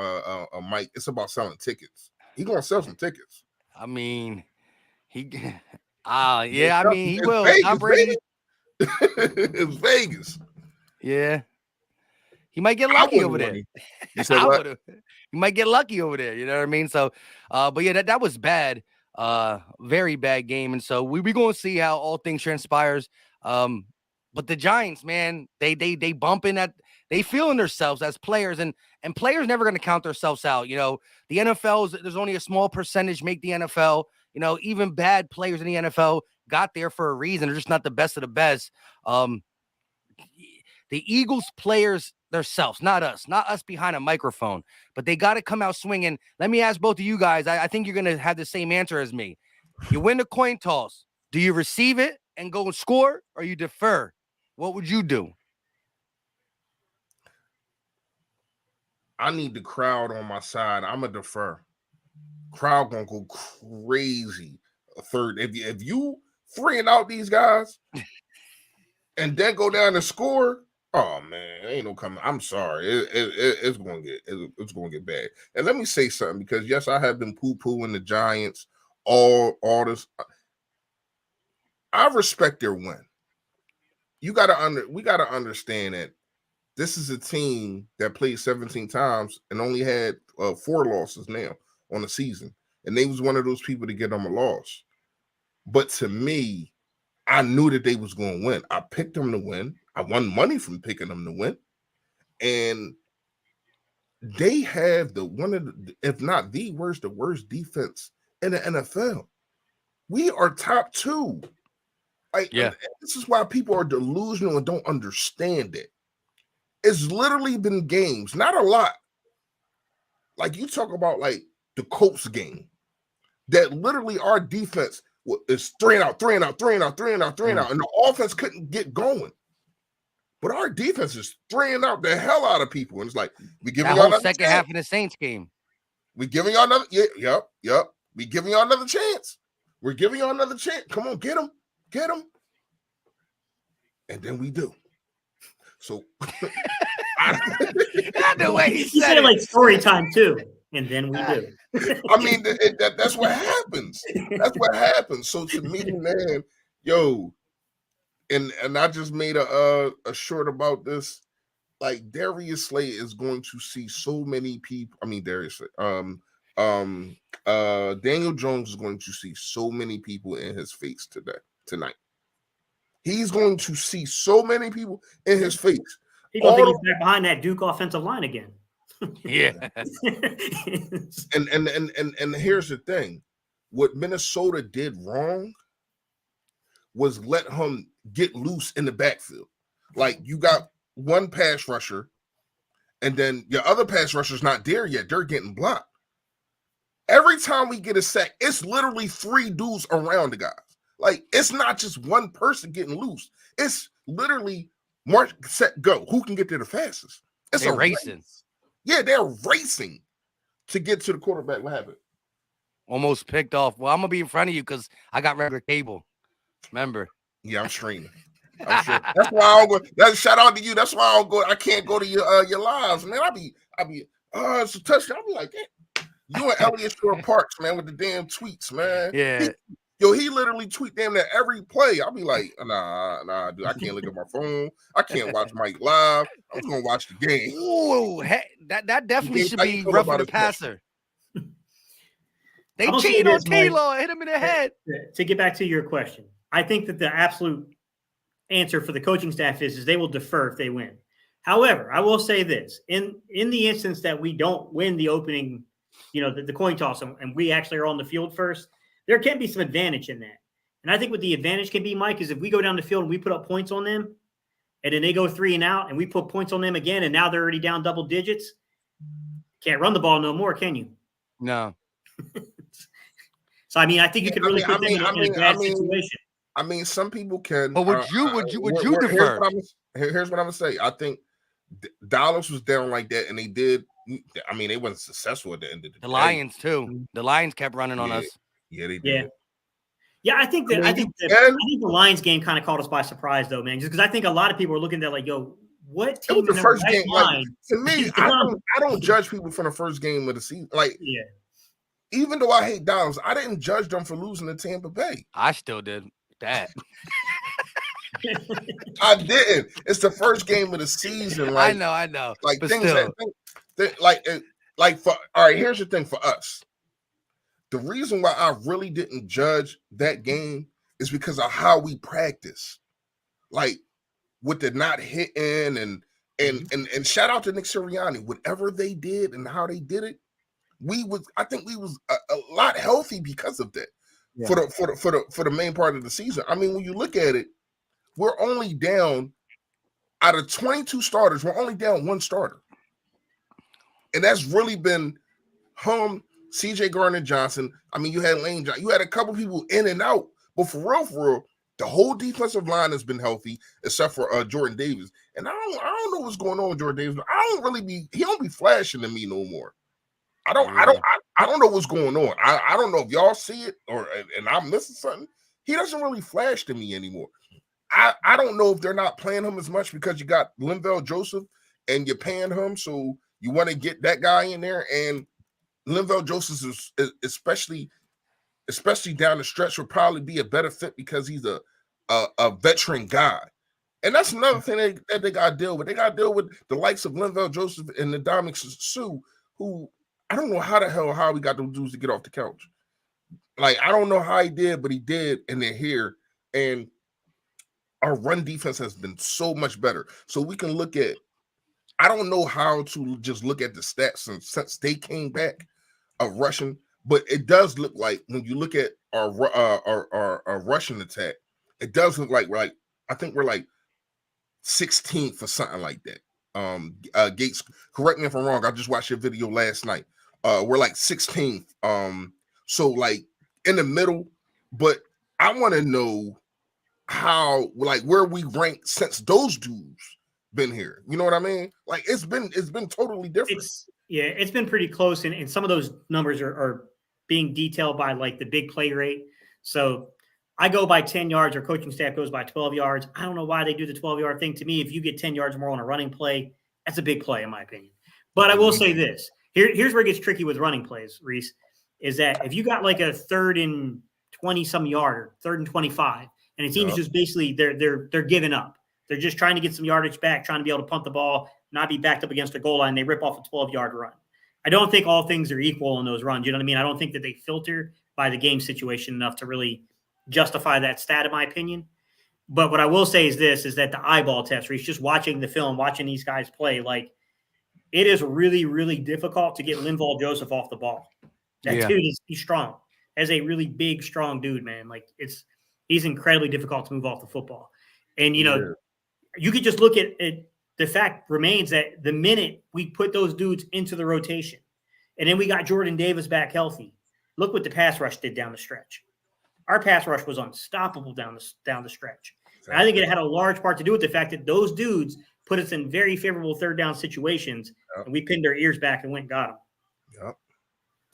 Mike. It's about selling tickets. He gonna sell some tickets. I mean, he will. Vegas, Brady. It's Vegas. Yeah. He might get lucky over there. You said what? He might get lucky over there. You know what I mean? So, but yeah, that was bad. Very bad game. And so we gonna see how all things transpires. But the Giants, man, they bumping at, they feeling themselves as players, and players never going to count themselves out. The NFL there's only a small percentage make the NFL. Even bad players in the NFL got there for a reason. They're just not the best of the best. The Eagles players themselves, not us behind a microphone, but they got to come out swinging. Let me ask both of you guys. I think you're going to have the same answer as me. You win the coin toss. Do you receive it and go and score, or you defer? What would you do? I need the crowd on my side. I'm a defer. Crowd gonna go crazy. A third. If you freeing out these guys, and then go down and score. Oh man, ain't no coming. I'm sorry. It's going to get bad. And let me say something, because yes, I have been poo-pooing the Giants all this. I respect their win. We got to understand that this is a team that played 17 times and only had 4 losses now on the season, and they was one of those people to get them a loss. But to me, I knew that they was going to win. I picked them to win. I won money from picking them to win. And they have if not the worst defense in the NFL. We are top 2. And this is why people are delusional and don't understand it. It's literally been games, not a lot. Like you talk about like the Colts game, that literally our defense is 3 and out, and the offense couldn't get going. But our defense is 3 and out the hell out of people. And it's like, we giving y'all another second half of the Saints game. We giving y'all another, yep. We giving y'all another chance. We're giving y'all another chance. Come on, get them. And then we do. So the way he said it like story time too. And then we do. I mean, that's what happens. That's what happens. So to me, man, yo, and I just made a short about this. Like Darius Slay is going to see so many people. I mean, Daniel Jones is going to see so many people in his face tonight. He's going to see so many people in his face. People think he's back behind that Duke offensive line again. Yeah. and here's the thing. What Minnesota did wrong was let him get loose in the backfield. Like you got one pass rusher, and then your other pass rusher's not there yet. They're getting blocked. Every time we get a sack, it's literally 3 dudes around the guys. Like, it's not just one person getting loose. It's literally march, set, go. Who can get there the fastest? It's a racing. Race. Yeah, they're racing to get to the quarterback. What happened? Almost picked off. Well, I'm going to be in front of you because I got regular cable. Remember? Yeah, I'm streaming. I'm sure. That's why I don't go. That's shout out to you. That's why I don't go. I can't go to your lives, man. I be. It's a touchdown. I'll be like, hey, you and Elliot Shore Parks, man, with the damn tweets, man. Yeah. He literally tweet damn near every play. I'll be like, nah, dude. I can't look at my phone. I can't watch Mike live. I'm just gonna watch the game. Ooh, that definitely should be rough for the passer. They cheated on Taylor, hit him in the head. To get back to your question, I think that the absolute answer for the coaching staff is they will defer if they win. However, I will say this: in the instance that we don't win the opening, the coin toss, and we actually are on the field first, there can be some advantage in that. And I think what the advantage can be, Mike, is if we go down the field and we put up points on them, and then they go 3 and out, and we put points on them again, and now they're already down double digits. Can't run the ball no more, can you? No. So I mean, I think you could really put them in a bad situation. I mean, some people can. But would you defer? Here's what I'm gonna say. I think Dallas was down like that, and they did. I mean, they wasn't successful at the end of the day. The Lions too. The Lions kept running on us. Yeah, they did. Yeah, I think the Lions game kind of caught us by surprise, though, man. Just because I think a lot of people are looking at like, yo, what team? It was the first game. Like, to me, I don't judge people from the first game of the season. Like, yeah. Even though I hate Dallas, I didn't judge them for losing to Tampa Bay. I still did that. I didn't. It's the first game of the season. Like, I know. Like but things still. like for all right. Here's the thing for us. The reason why I really didn't judge that game is because of how we practice, like with the not hitting and shout out to Nick Sirianni. Whatever they did and how they did it, I think we was a lot healthy because of that. Yeah. For the main part of the season. I mean, when you look at it, we're only down out of 22 starters. We're only down 1 starter, and that's really been CJ Gardner-Johnson. I mean, you had Lane Johnson. You had a couple people in and out, but for real, the whole defensive line has been healthy, except for Jordan Davis. And I don't know what's going on with Jordan Davis. He don't be flashing to me no more. I don't know what's going on. I don't know if y'all see it and I'm missing something. He doesn't really flash to me anymore. I don't know if they're not playing him as much because you got Linval Joseph and you're paying him, so you want to get that guy in there. And Linval Joseph is especially down the stretch will probably be a better fit because he's a veteran guy. And that's another thing that they got to deal with. They got to deal with the likes of Linval Joseph and the Dominic Sue, who I don't know how we got those dudes to get off the couch. Like, I don't know how he did, but he did, and they're here. And our run defense has been so much better. So we can look at, I don't know how to just look at the stats since they came back of rushing, but it does look like when you look at our rushing attack, it does look like I think we're like 16th or something like that. Gates, correct me if I'm wrong. I just watched your video last night. We're like 16th. So like in the middle, but I want to know how, like, where we rank since those dudes been here. You know what I mean? Like, it's been totally different. It's been pretty close, and some of those numbers are being detailed by like the big play rate. So I go by 10 yards, or coaching staff goes by 12 yards. I don't know why they do the 12-yard thing. To me, if you get 10 yards more on a running play, that's a big play in my opinion. But I will say this. Here's where it gets tricky with running plays, Reese, is that if you got like a 3rd and 20-some yard, or 3rd and 25, and the team's just basically they're giving up. They're just trying to get some yardage back, trying to be able to punt the ball, not be backed up against the goal line. They rip off a 12-yard run. I don't think all things are equal in those runs. You know what I mean? I don't think that they filter by the game situation enough to really justify that stat, in my opinion. But what I will say is this, is that the eyeball test, Reese, just watching the film, watching these guys play, like, it is really, really difficult to get Linval Joseph off the ball. That dude he's strong. As a really big, strong dude, man. Like, he's incredibly difficult to move off the football. And, you know, you could just look at it. The fact remains that the minute we put those dudes into the rotation, and then we got Jordan Davis back healthy, look what the pass rush did down the stretch. Our pass rush was unstoppable down the stretch. And I think it had a large part to do with the fact that those dudes put us in very favorable 3rd down situations, and we pinned our ears back and went and got them. Yep,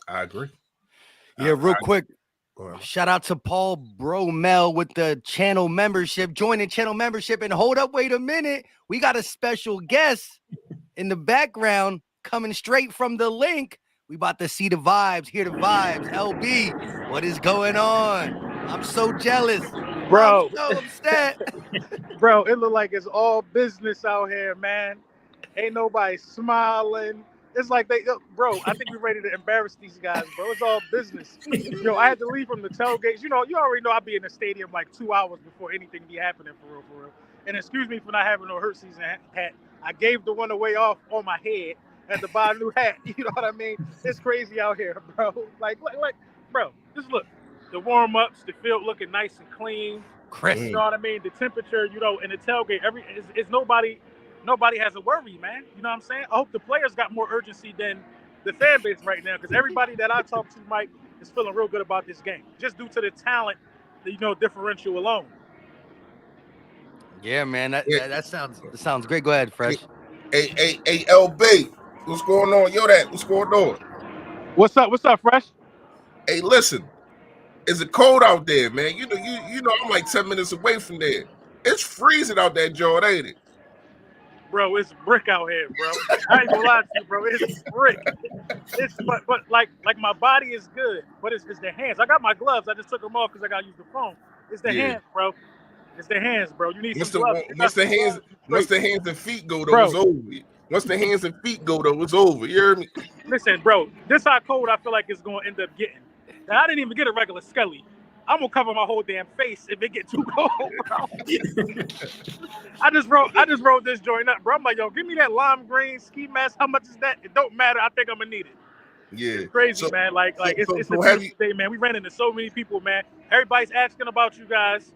I agree. Yeah, real quick. Shout out to Paul Bromel with the channel membership. Join the channel membership, and hold up, wait a minute. We got a special guest in the background coming straight from the link. We about to see the vibes, hear the vibes. LB, what is going on? I'm so jealous. Bro. I'm so upset. Bro, it look like it's all business out here, man. Ain't nobody smiling. It's like bro, I think we're ready to embarrass these guys, bro. It's all business. Yo, I had to leave from the tailgates. You know, you already know I'll be in the stadium like 2 hours before anything be happening, for real. And excuse me for not having no hurt season hat. I gave the one away off on my head. Had to buy a new hat. You know what I mean? It's crazy out here, bro. Like, bro, just look. The warm-ups, the field looking nice and clean. Chris. You know what I mean? The temperature, you know, in the tailgate, it's nobody has a worry, man. You know what I'm saying? I hope the players got more urgency than the fan base right now, because everybody that I talk to, Mike, is feeling real good about this game, just due to the talent, differential alone. Yeah, man. That sounds great. Go ahead, Fresh. Hey, LB, what's going on? What's going on? What's up, Fresh? Hey, listen, it's cold out there, man. You know, I'm like 10 minutes away from there. It's freezing out there, Joe, ain't it? Bro, it's brick out here, bro. I ain't gonna lie to you, bro. It's brick. But like my body is good, but it's the hands. I got my gloves. I just took them off because I gotta use the phone. It's the hands, bro. It's the hands, bro. You need some gloves. Once the hands and feet go, though, it's over. Once the hands and feet go, though, it's over. You hear me? Listen, bro. This how cold I feel like it's gonna end up getting. Now, I didn't even get a regular skelly. I'm gonna cover my whole damn face if it get too cold, bro. I just wrote this joint up, bro. I'm like, yo, give me that lime green ski mask. How much is that? It don't matter. I think I'm gonna need it. Yeah, it's crazy, man. It's a beautiful day, man. We ran into so many people, man. Everybody's asking about you guys.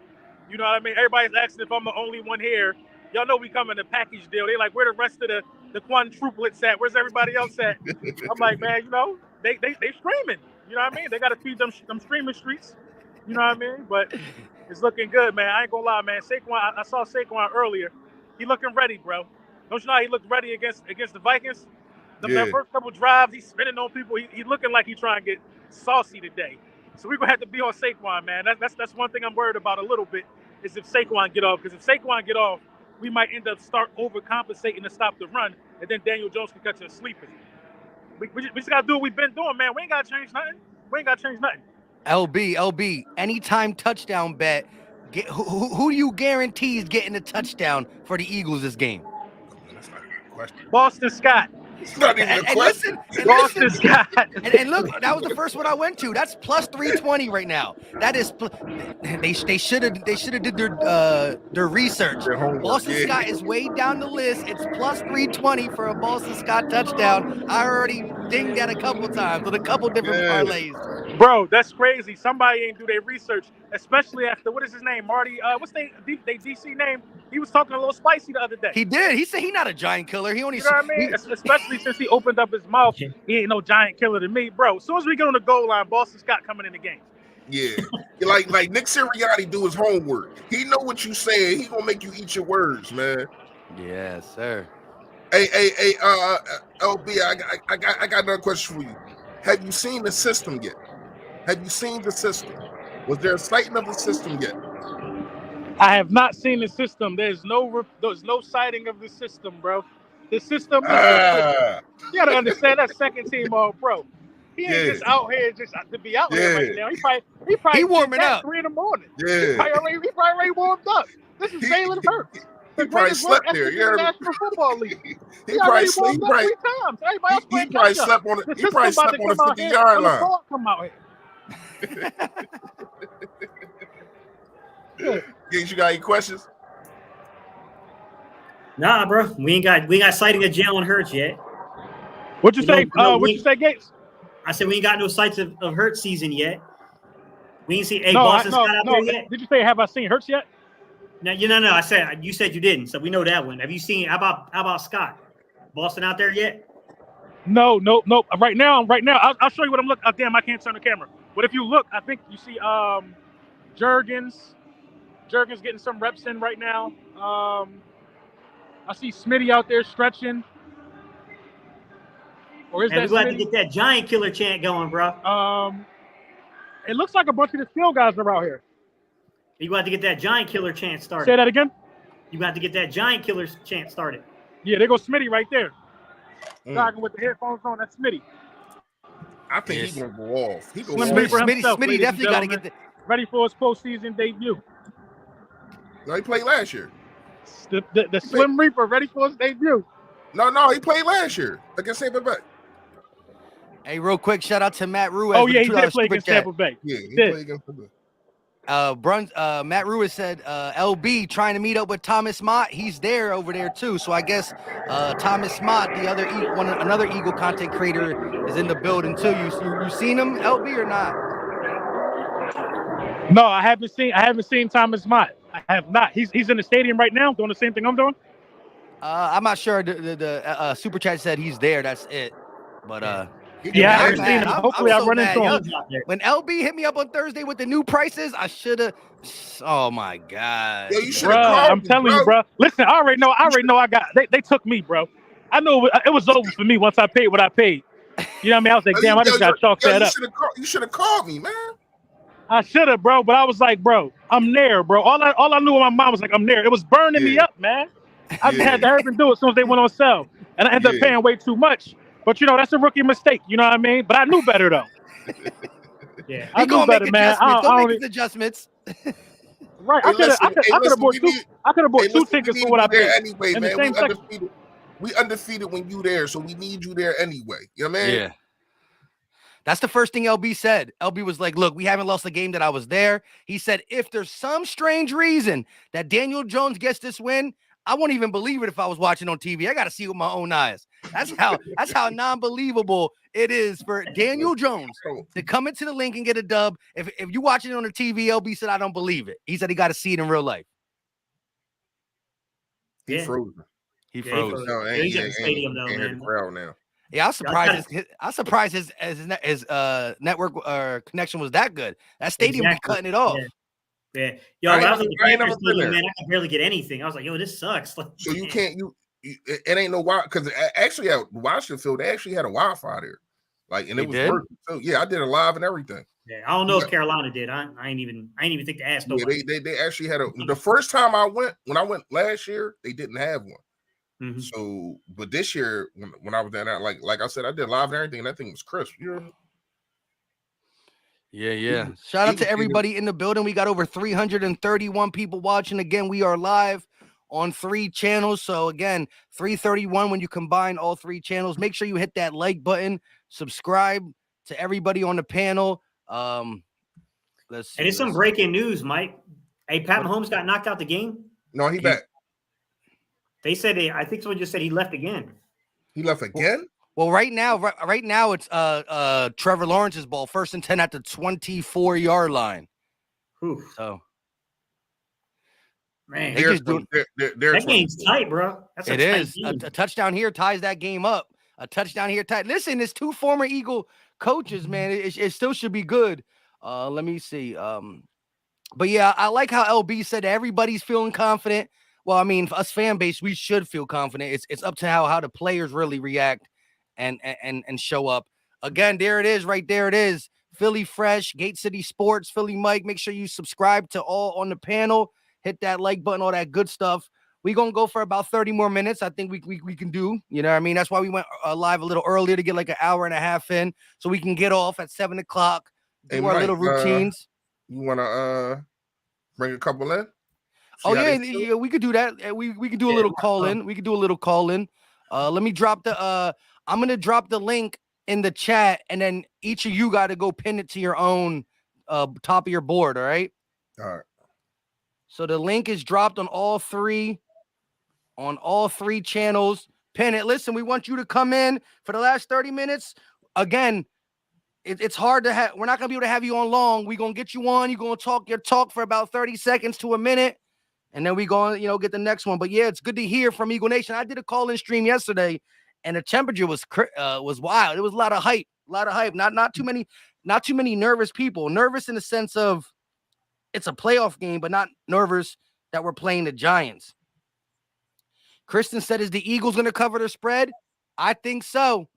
You know what I mean? Everybody's asking if I'm the only one here. Y'all know we come in a package deal. They like, where the rest of the quadruplets at? Where's everybody else at? I'm like, man, you know, they streaming. You know what I mean? They got to feed them streaming streets. You know what I mean? But it's looking good, man. I ain't gonna lie, man. Saquon, I saw Saquon earlier. He looking ready, bro. Don't you know how he looked ready against the Vikings? The first couple drives, he's spinning on people. He looking like he trying to get saucy today. So we're gonna have to be on Saquon, man. That's one thing I'm worried about a little bit. is if Saquon get off. Because if Saquon get off, we might end up start overcompensating to stop the run, and then Daniel Jones can catch us sleeping. We just got to do what we've been doing, man. We ain't got to change nothing. LB, anytime touchdown bet. Who do you guarantee is getting a touchdown for the Eagles this game? That's not even a question. Boston Scott. It's not even a question. Boston Scott. And look, that was the first one I went to. That's plus 320 right now. That is they should have did their research. Boston Scott is way down the list. It's plus 320 for a Boston Scott touchdown. I already dinged that a couple times with a couple different parlays. Bro, that's crazy. Somebody ain't do their research, especially after what is his name, Marty? What's they DC name? He was talking a little spicy the other day. He did. He said he's not a giant killer. He only. You know what I mean? Especially since he opened up his mouth, he ain't no giant killer to me, bro. As soon as we get on the goal line, Boston Scott coming in the game. Yeah, like Nick Sirianni do his homework. He know what you say. He gonna make you eat your words, man. Yes, sir. Hey, LB, I got another question for you. Have you seen the system yet? Have you seen the system? Was there a sighting of the system yet? I have not seen the system. There's no sighting of the system, bro. The system. You gotta understand that second team all pro. He ain't just out here just to be out here right now. He probably warming up 3 in the morning. Yeah. He probably already warmed up. This is Jalen Hurts. He probably slept there. Yeah. National Football League. He probably warmed up 3 times. Everybody else he probably slept on it. He probably slept on the 50-yard line. Come out here. You got any questions? Nah, bro. We ain't got sighting of Jalen Hurts yet. What'd you say? What'd you say, Gates? I said we ain't got no sights of Hurts season yet. We ain't see Boston Scott out there yet. Did you say have I seen Hurts yet? No, I said you said you didn't, so we know that one. Have you seen how about Scott? Boston out there yet? No. Right now, I'll show you what I'm looking. Oh, damn, I can't turn the camera. But if you look, I think you see Jurgens getting some reps in right now. I see Smitty out there stretching. Or is that glad to get that giant killer chant going, bro? It looks like a bunch of the skill guys are out here. You got to get that giant killer chant started. Say that again. You got to get that giant killer chant started. Yeah, there goes Smitty right there. Talking with the headphones on. That's Smitty. I think he's gonna go off. Smitty definitely got to get the ready for his postseason debut. No, he played last year. The Slim Reaper ready for his debut. No, he played last year against Tampa Bay. Hey, real quick, shout out to Matt Ruiz. Oh yeah, he did play against Tampa Bay. Yeah, he played against Tampa Bay. Matt Ruiz said LB trying to meet up with Thomas Mott. He's there over there too. So I guess Thomas Mott, another Eagle content creator, is in the building too. You seen him, LB, or not? No, I haven't seen Thomas Mott. I have not. He's in the stadium right now doing the same thing I'm doing. I'm not sure. The super chat said he's there. That's it. But I haven't seen him. Hopefully, I run into him. When LB hit me up on Thursday with the new prices, I should have. Oh my god! Yeah, you should have called. I'm telling you, bro. Listen, I already know. I got. They took me, bro. I know it was over for me once I paid what I paid. You know what I mean? I was like, damn, I just got chalked that up. You should have called me, man. I should have, bro. But I was like, bro, I'm there, bro. All I knew in my mind was like, I'm there. It was burning me up, man. I had to hurry and do it as soon as they went on sale, and I ended up paying way too much. But that's a rookie mistake. You know what I mean? But I knew better though. Yeah, I knew better, man. Don't make adjustments. Right? I could have bought two tickets for what I paid. Anyway, man, we undefeated when you there, so we need you there anyway. You know what I mean? Yeah. That's the first thing LB said. LB was like, look, we haven't lost a game that I was there. He said, if there's some strange reason that Daniel Jones gets this win, I won't even believe it if I was watching on TV. I got to see it with my own eyes. That's how non-believable it is for Daniel Jones to come into the link and get a dub. If you watching it on the TV, LB said, I don't believe it. He said he got to see it in real life. He froze. He froze. No, he's at the stadium though, man. The crowd now. Yeah, I was surprised his network connection was that good. That stadium was cutting it off. Yeah. Yo, I was at the Panthers stadium, man. I could barely get anything. I was like, yo, this sucks. Like, so you can't it ain't no wild because actually at Washington Field they actually had a Wi-Fi there. Like and it was working. So yeah, I did it live and everything. Yeah, I don't know if Carolina did. I ain't even think to ask nobody. They actually had the first time when I went last year, they didn't have one. Mm-hmm. So, but this year when I was down there, like I said, I did live and everything. And that thing was crisp. Yeah. Shout out to everybody in the building. We got over 331 people watching. Again, we are live on 3 channels. So again, 331 when you combine all 3 channels. Make sure you hit that like button. Subscribe to everybody on the panel. Let's see. And it's some breaking news, Mike. Hey, Pat Mahomes got knocked out the game. No, he back. They said I think someone just said he left again. He left again? Well, right now it's Trevor Lawrence's ball, 1st and 10 at the 24-yard line. Whew. So man, that game's tight, bro. It is. A touchdown here ties that game up. A touchdown here tight. Listen, it's 2 former Eagle coaches, man. It still should be good. Let me see. But yeah, I like how LB said everybody's feeling confident. Well, I mean, for us fan base, we should feel confident. It's up to how the players really react and show up. Again, there it is, right there it is. Philly Fresh, Gate City Sports, Philly Mike. Make sure you subscribe to all on the panel. Hit that like button, all that good stuff. We're going to go for about 30 more minutes. I think we can do, you know what I mean? That's why we went live a little earlier to get like an hour and a half in so we can get off at 7 o'clock, do our little routines. You want to bring a couple in? Oh, yeah, we could do that. We could do a little call in. We could do a little call in. Let me drop I'm going to drop the link in the chat, and then each of you got to go pin it to your own top of your board, all right? All right. So the link is dropped on all 3 channels. Pin it. Listen, we want you to come in for the last 30 minutes. Again, it's hard to have. We're not going to be able to have you on long. We're going to get you on. You're going to talk your talk for about 30 seconds to a minute. And then we going to, get the next one. But yeah, it's good to hear from Eagle Nation. I did a call-in stream yesterday, and the temperature was wild. It was a lot of hype. Not too many nervous people. Nervous in the sense of it's a playoff game, but not nervous that we're playing the Giants. Kristen said, is the Eagles going to cover the spread? I think so.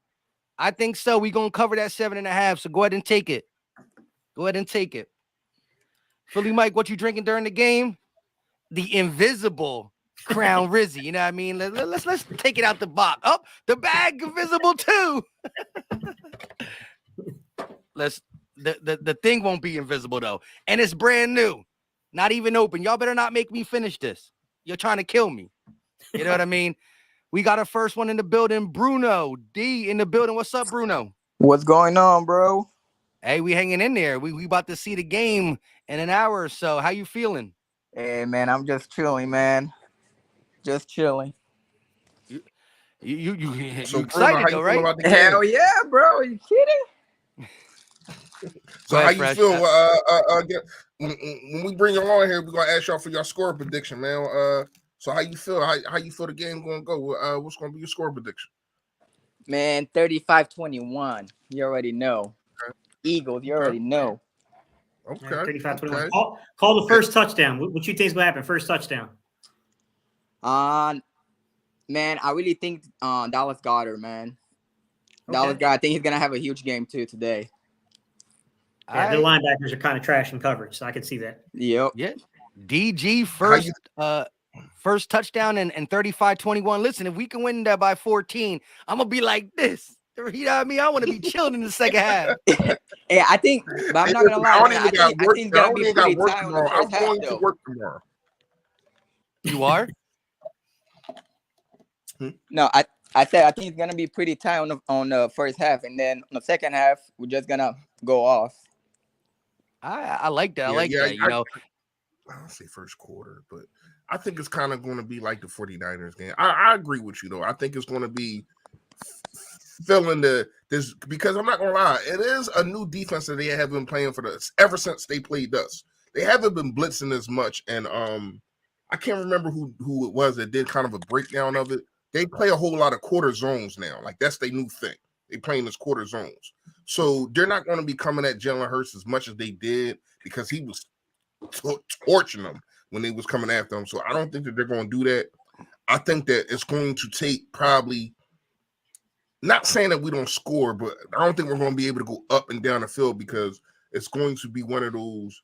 We're going to cover that 7.5. So go ahead and take it. Philly Mike, what you drinking during the game? The invisible Crown Rizzy. You know what I mean? Let's take it out the box. Oh, the bag invisible too. The thing won't be invisible though. And it's brand new. Not even open. Y'all better not make me finish this. You're trying to kill me. You know what I mean? We got our first one in the building. Bruno D in the building. What's up, Bruno? What's going on, bro? Hey, we hanging in there. We about to see the game in an hour or so. How you feeling? Hey, man, I'm just chilling, man. Just chilling. You excited though, right? Hell yeah, bro. Are you kidding? So how you feel? When we bring you on here, we're gonna ask y'all for your score prediction, man. So how you feel? How you feel the game gonna go? What's gonna be your score prediction? Man, 35-21. You already know. Okay. Eagles, you already know. Okay. 35-21. Okay. Call the first touchdown. What you think is gonna happen? First touchdown. Man, I really think Dallas Goedert, man. Okay. Dallas Goedert, I think he's gonna have a huge game too today. Yeah, the linebackers are kind of trash in coverage, so I can see that. Yep. Yeah. DG first touchdown and 35-21. Listen, if we can win that by 14, I'm gonna be like this. You know what I mean? I want to be chilling in the second half. Yeah, I think, but I'm not gonna lie. I think it's gonna be pretty tight on the first half, I'm going to work tomorrow. You are? No, I said I think it's gonna be pretty tight on the first half, and then on the second half, we're just gonna go off. I like that. I like that. You know, I don't say first quarter, but I think it's kind of going to be like the 49ers game. I agree with you though. I think it's going to be filling this because I'm not going to lie. It is a new defense that they have been playing for us ever since they played us. They haven't been blitzing as much, and I can't remember who it was that did kind of a breakdown of it. They play a whole lot of quarter zones now. Like that's their new thing. They playing this quarter zones. So they're not going to be coming at Jalen Hurts as much as they did because he was torching them when they was coming after him. So I don't think that they're going to do that. I think that it's going to take probably, not saying that we don't score, but I don't think we're going to be able to go up and down the field because it's going to be one of those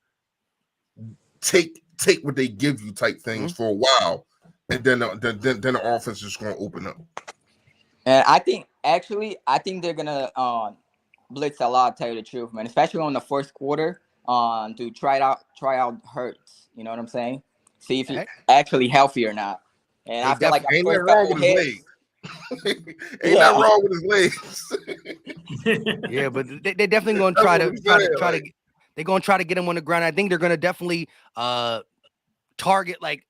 take what they give you type things for a while, and then the offense is going to open up. And I think they're gonna blitz a lot. Tell you the truth, man, especially on the first quarter, to try out Hurts. You know what I'm saying? See if he's actually healthy or not. And I feel like ain't nothing wrong with his legs. Ain't nothing wrong with his legs. Yeah, but they're definitely going to try to. They're going to try to get him on the ground. I think they're going to definitely target, like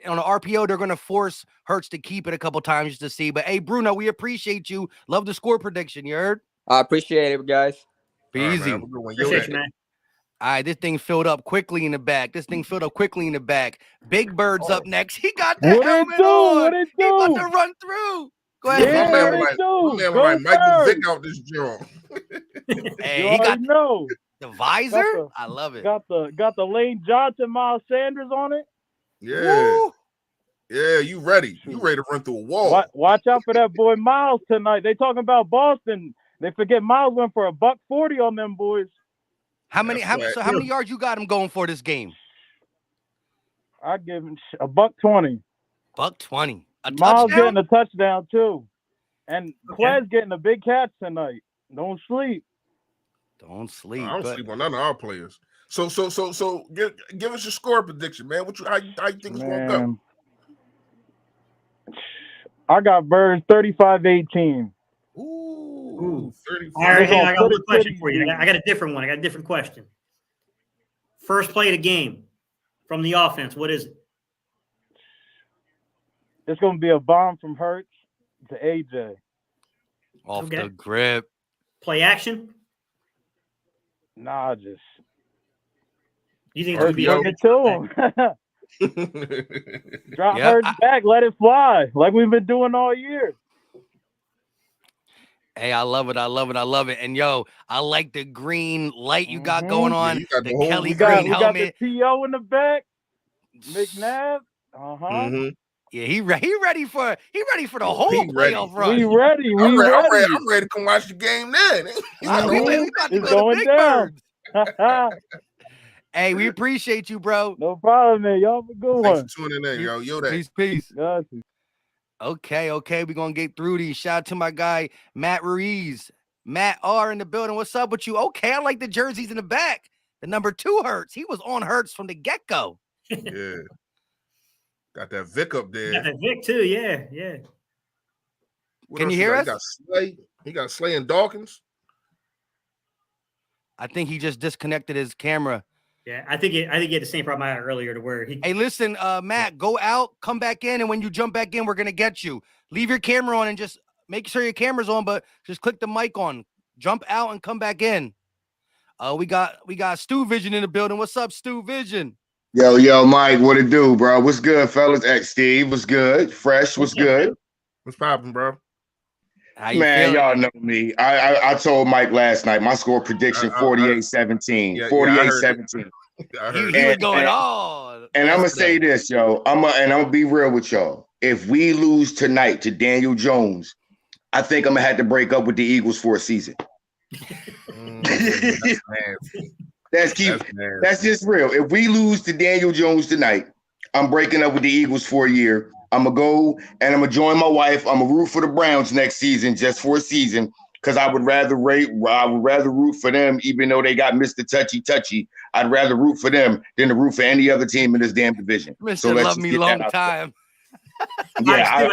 on an RPO. They're going to force Hurts to keep it a couple times just to see. But hey, Bruno, we appreciate you. Love the score prediction. You heard? I appreciate it, guys. Be easy. Appreciate you, man. All right, this thing filled up quickly in the back. Big Bird's up next. He got the helmet on. He about to run through. Go ahead. Yeah, my man, Michael Vick out this joint. Hey, he got know the visor. I love it. Got the Lane Johnson, Miles Sanders on it. Yeah. Woo. Yeah, you ready. You ready to run through a wall. Watch out for that boy Miles tonight. They talking about Boston. They forget Miles went for $140 on them boys. How many yards you got him going for this game? I give him $120. $120. Miles getting a touchdown too. And Quez getting a big catch tonight. Don't sleep. I don't sleep on none of our players. So give us your score prediction, man. How you think it's gonna go? I got Birds 35-18. Ooh. 35. All right, I got one question for you. I got a different one. I got a different question. First play of the game from the offense. What is it? It's going to be a bomb from Hurts to AJ. Off the grip. Play action? Nah, just. You think it's going to be over to him? Drop Hurts back, let it fly, like we've been doing all year. Hey, I love it. And yo, I like the green light you got going on. You got the Kelly green helmet. We got the TO in the back. McNabb. Yeah, he ready for the whole playoff run. We ready. I'm ready to come watch the game then. We got to go to Big Bird. Hey, we appreciate you, bro. No problem, man. Y'all have a good one. Thanks for tuning in, yo. Peace. Got you. Okay. We're going to get through these. Shout out to my guy, Matt Ruiz. Matt R in the building. What's up with you? Okay, I like the jerseys in the back. The number 2 Hurts. He was on Hurts from the get-go. Yeah. Got that Vic up there. Got that Vic too, yeah. Can you hear us? He got Slay and Dawkins. I think he just disconnected his camera. Yeah, I think he had the same problem I had earlier to where he. Hey, listen, Matt, go out, come back in, and when you jump back in, we're gonna get you. Leave your camera on and just make sure your camera's on, but just click the mic on. Jump out and come back in. We got Stu Vision in the building. What's up, Stu Vision? Yo, Mike, what it do, bro? What's good, fellas? Steve, what's good? Fresh, what's good? What's poppin', bro? Man, y'all know me. I told Mike last night, my score prediction 48-17. 48-17. He was going on. And I'm gonna say this, yo. I'm gonna be real with y'all. If we lose tonight to Daniel Jones, I think I'm gonna have to break up with the Eagles for a season. That's just real. If we lose to Daniel Jones tonight, I'm breaking up with the Eagles for a year. I'm going to go and I'm going to join my wife. I'm going to root for the Browns next season, just for a season, because I would rather root for them, even though they got Mr. Touchy. I'd rather root for them than to root for any other team in this damn division. Mr. So love me long time. Yeah,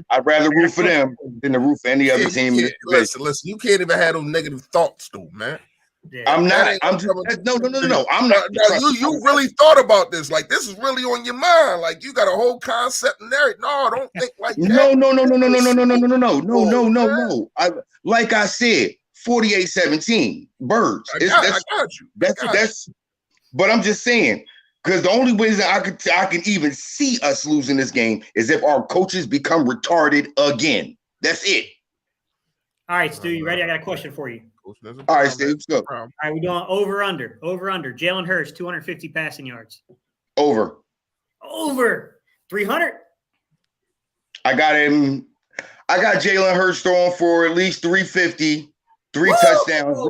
I'd rather root for them than to root for any other team in this division. Listen, you can't even have those negative thoughts, though, man. Yeah. I'm not. I'm just no. I'm not. You really thought about this? Like this is really on your mind? Like you got a whole concept and everything? No, don't think like that. No. Like I said, 48-17. Birds. I got you. That's. But I'm just saying, because the only way that I can even see us losing this game is if our coaches become retarded again. That's it. All right, Stu, you ready? I got a question for you. All right, Steve, let's go. All right, we're doing over under. Jalen Hurts, 250 passing yards. Over 300. I got Jalen Hurts throwing for at least 350, 3 touchdowns.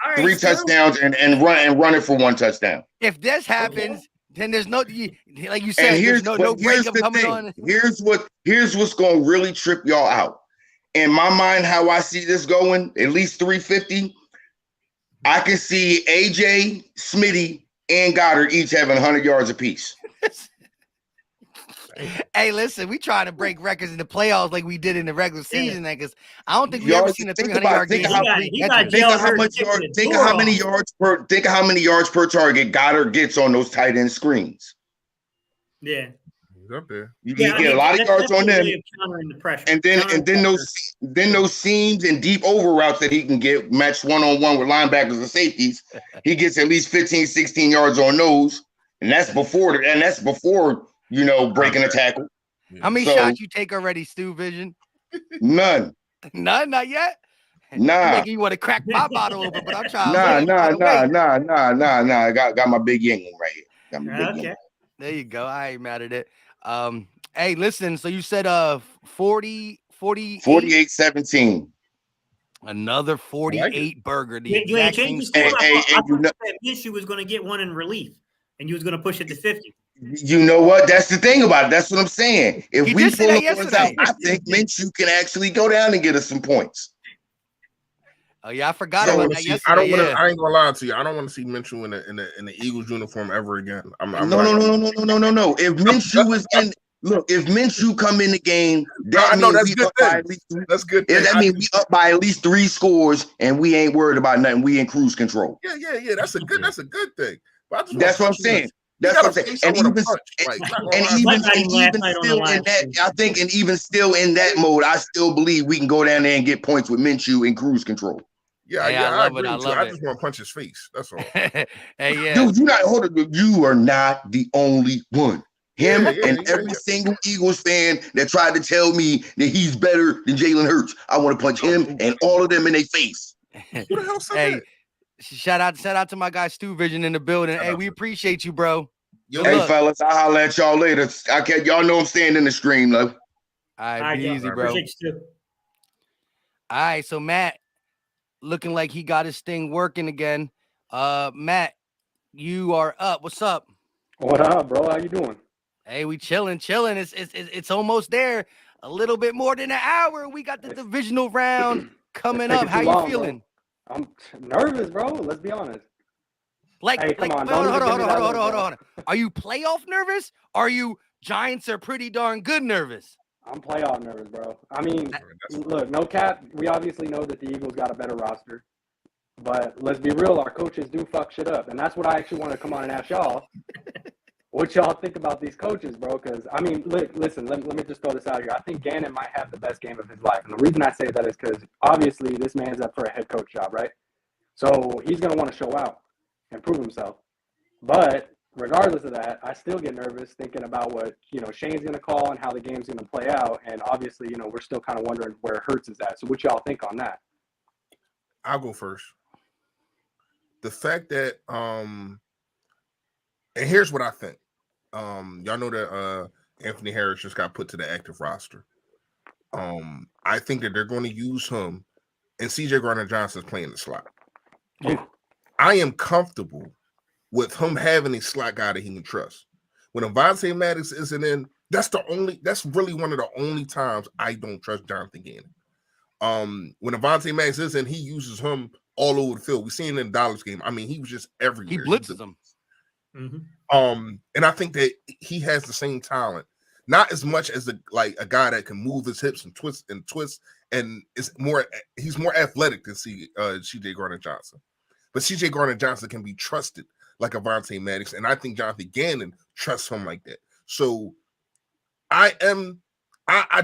right, 3 touchdowns and run it for 1 touchdown. If this happens, then there's no, like you said, And there's no breakup coming on. Here's what's going to really trip y'all out. In my mind, how I see this going, at least 350. I can see AJ, Smitty, and Goddard each having 100 yards apiece. Hey, listen, we trying to break records in the playoffs like we did in the regular season, because I don't think we ever seen a 300-yard game. Think of how many yards per target Goddard gets on those tight end screens. Yeah. Up there. You get a lot of yards on them, the and then those seams and deep over routes that he can get matched one-on-one with linebackers and safeties. He gets at least 15, 16 yards on those, and that's before breaking a tackle. How many shots you take already, Stu Vision? None, not yet. Nah. Making you want to crack my bottle open, but I'm trying. Nah. I got my big Yingling right here. Got my big Yingling. There you go. I ain't mad at it. Hey, listen, so you said 48-17. Another 48 burger. You ain't changed the score. I thought Minshew was going to get one in relief, and you was going to push it to 50. You know what? That's the thing about it. That's what I'm saying. If we pull the ones out, I think Minshew can actually go down and get us some points. Oh yeah, I forgot about that yesterday. I ain't gonna lie to you. I don't want to see Minshew in the Eagles uniform ever again. No. If Minshew is in, if Minshew come in the game, that that's good. That means we up by at least 3 scores, and we ain't worried about nothing. We in cruise control. Yeah. That's a good thing. That's what I'm saying. That's what I'm saying. And even still in that mode, I still believe we can go down there and get points with Minshew in cruise control. Yeah, I love it. I just want to punch his face. That's all. Dude, you are not the only one. Every single Eagles fan that tried to tell me that he's better than Jalen Hurts, I want to punch him and all of them in their face. Who the hell said that? Shout out to my guy Stu Vision in the building. Hey, we appreciate you, bro. Fellas, I'll holler at y'all later. Y'all know I'm staying in the stream, though. All right, be easy, bro. All right, so Matt, looking like he got his thing working again. Matt, you are up. What's up? What up, bro? How you doing? Hey, we chilling. It's almost there. A little bit more than an hour. We got the divisional round coming up. How you feeling? Bro. I'm nervous, bro. Let's be honest. Hold on. Are you playoff nervous? Are you Giants are pretty darn good nervous? I'm playoff nervous, bro. I mean, look, no cap. We obviously know that the Eagles got a better roster. But let's be real, our coaches do fuck shit up. And that's what I actually want to come on and ask y'all. What y'all think about these coaches, bro? Because, I mean, listen, let me just throw this out here. I think Gannon might have the best game of his life. And the reason I say that is because, obviously, this man's up for a head coach job, right? So he's going to want to show out and prove himself. But regardless of that, I still get nervous thinking about what, Shane's going to call and how the game's going to play out. And obviously, we're still kind of wondering where Hurts is at. So what y'all think on that? I'll go first. The fact that, and here's what I think. Y'all know that Anthony Harris just got put to the active roster. I think that they're going to use him, and CJ Gardner-Johnson's playing the slot. Yeah. I am comfortable with him having a slot guy that he can trust. When Avonte Maddox isn't in, that's really one of the only times I don't trust Jonathan Gannon. When Avonte Maddox is in, he uses him all over the field. We seen it in the Dallas game. I mean, he was just everywhere. He blitzes them. Mm-hmm. And I think that he has the same talent, not as much as a guy that can move his hips and twist, and he's more athletic than CJ Gardner-Johnson. But CJ Gardner-Johnson can be trusted like Avonte Maddox, and I think Jonathan Gannon trusts him like that. So I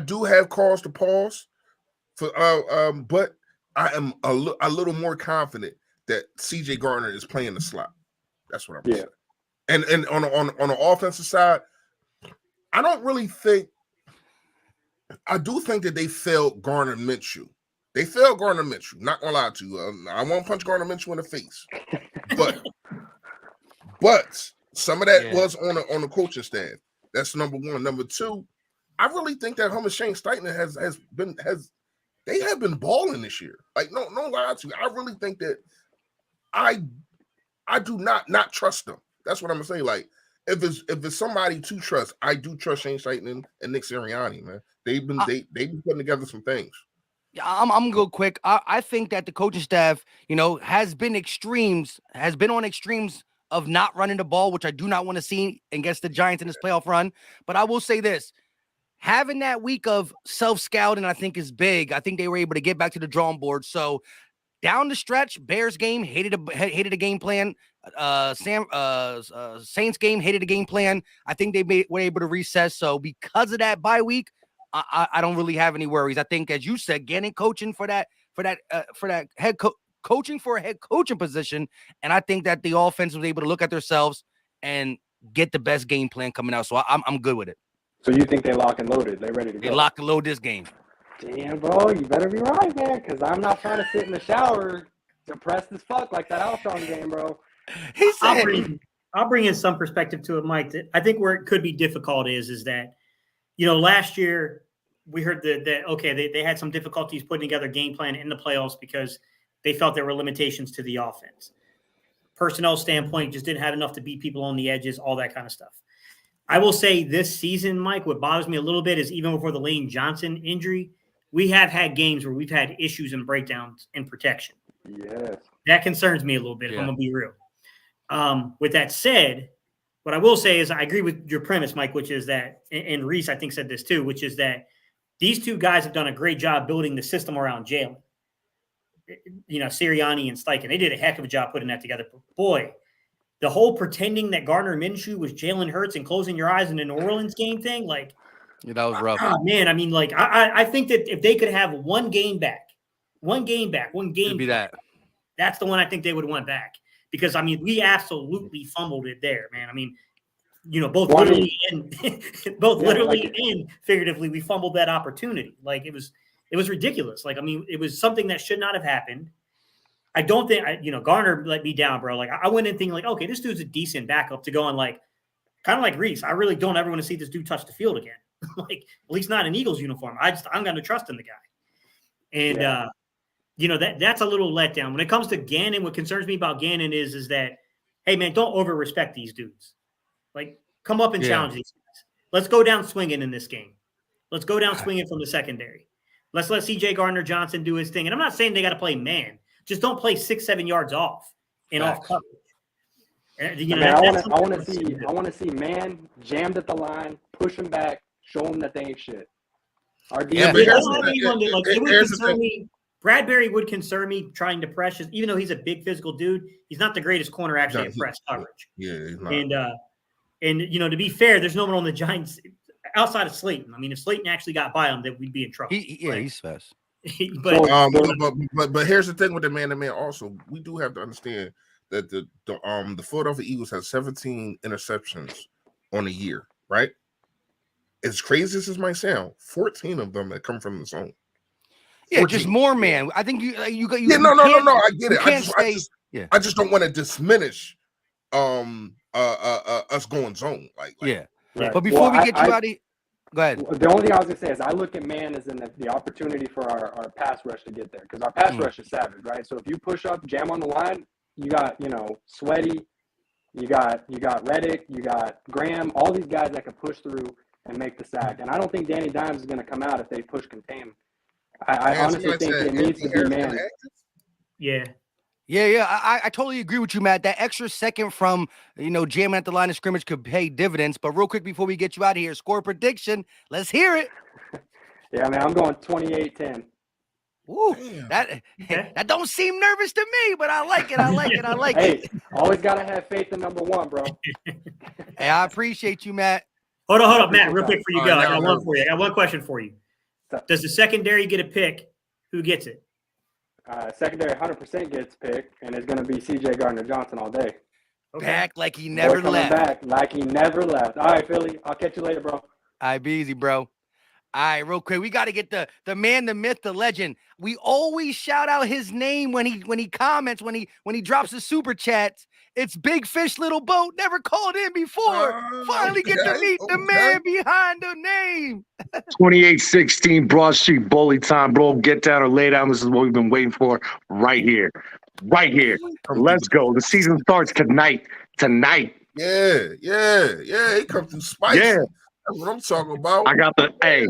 do have cause to pause for but I am a little more confident that CJ Gardner is playing the slot. That's what I'm saying. And on the offensive side, I don't really think. I do think that they failed Gardner Minshew. They failed Gardner Minshew. Not gonna lie to you. I won't punch Gardner Minshew in the face, but some of that was on the coaching staff. That's number one. Number two, I really think that him and Shane Steichen they have been balling this year. Like no lie to you. I really think that I do not trust them. That's what I'm gonna say. Like, if it's somebody to trust, I do trust Shane Steichen and Nick Sirianni, man. They've been putting together some things. Yeah, I'm gonna go quick. I think that the coaching staff, has been on extremes of not running the ball, which I do not want to see against the Giants in this playoff run. But I will say this: having that week of self-scouting, I think, is big. I think they were able to get back to the drawing board. So down the stretch, Bears game hated a game plan. Saints game hated a game plan. I think they were able to recess. So because of that bye week, I don't really have any worries. I think, as you said, getting coaching for that coaching for a head coaching position, and I think that the offense was able to look at themselves and get the best game plan coming out. So I'm good with it. So you think they lock and loaded? They ready to go? They lock and load this game. Damn, bro, you better be right, man, because I'm not trying to sit in the shower depressed as fuck like that Alshon game, bro. He said, I'll bring in some perspective to it, Mike. I think where it could be difficult is that, last year we heard that they had some difficulties putting together a game plan in the playoffs because they felt there were limitations to the offense. Personnel standpoint, just didn't have enough to beat people on the edges, all that kind of stuff. I will say this season, Mike, what bothers me a little bit is even before the Lane Johnson injury, we have had games where we've had issues and breakdowns in protection. Yes. That concerns me a little bit, if I'm going to be real. With that said, what I will say is I agree with your premise, Mike, which is that, and Reese, I think, said this too, which is that these two guys have done a great job building the system around Jalen. Sirianni and Steichen. They did a heck of a job putting that together. But boy, the whole pretending that Gardner Minshew was Jalen Hurts and closing your eyes in the New Orleans game thing, that was rough. Oh, man, I mean, I think that if they could have one game back, It'd be that. That's the one I think they would want back. Because, I mean, we absolutely fumbled it there, man. I mean, both literally and figuratively, we fumbled that opportunity. Like, it was ridiculous. Like, I mean, it was something that should not have happened. I don't think, Garner let me down, bro. Like, I went in thinking, like, okay, this dude's a decent backup to go on, like, kind of like Reese. I really don't ever want to see this dude touch the field again. Like, at least not in Eagles uniform. I'm going to trust in the guy. And, that's a little letdown. When it comes to Gannon, what concerns me about Gannon is that, hey, man, don't over-respect these dudes. Like, come up and challenge these guys. Let's go down swinging in this game. Let's go down swinging from the secondary. Let's let C.J. Gardner-Johnson do his thing. And I'm not saying they got to play man. Just don't play 6-7 yards off and off coverage. I want to see man jammed at the line, push him back, show him that they ain't shit. It would concern me. Bradbury would concern me trying to press, even though he's a big physical dude. He's not the greatest corner actually at press coverage. Yeah, he's not. And to be fair, there's no one on the Giants outside of Slayton. I mean, if Slayton actually got by him, then we'd be in trouble. He's fast. but here's the thing with the man-to-man. Also, we do have to understand that the Philadelphia Eagles have 17 interceptions on a year, right? As crazy as this might sound, 14 of them that come from the zone. Yeah, 14. Just more man. I think you. Yeah, no. I get it. I just don't want to diminish us going zone. Yeah. Right. But before we get you out of here, go ahead. The only thing I was gonna say is I look at man as in the opportunity for our pass rush to get there because our pass rush is savage, right? So if you push up, jam on the line, you got Sweaty, you got Reddick, you got Graham, all these guys that can push through and make the sack. And I don't think Danny Dimes is gonna come out if they push contain. I honestly think it needs to be man. Yeah. I totally agree with you, Matt. That extra second from jamming at the line of scrimmage could pay dividends. But real quick before we get you out of here, score prediction. Let's hear it. Yeah, man, I'm going 28-10. Ooh, that don't seem nervous to me, but I like it. Hey, always gotta have faith in number one, bro. Hey, I appreciate you, Matt. Hold on, Matt. Real quick before you go, I got one for you. I got one question for you. Does the secondary get a pick? Who gets it? Secondary 100% gets picked, and it's going to be C.J. Gardner-Johnson all day. Okay. Back like he never left. Back like he never left. All right, Philly. I'll catch you later, bro. All right, be easy, bro. All right, real quick. We got to get the man, the myth, the legend. We always shout out his name when he comments, when he drops his super chats. It's Big Fish, Little Boat. Never called in before. Finally get to meet the man behind the name. 28-16 Broad Street Bully time, bro. Get down or lay down. This is what we've been waiting for right here. right here. Let's go. The season starts tonight. Yeah. He come through spicy. Yeah. That's what I'm talking about. I got the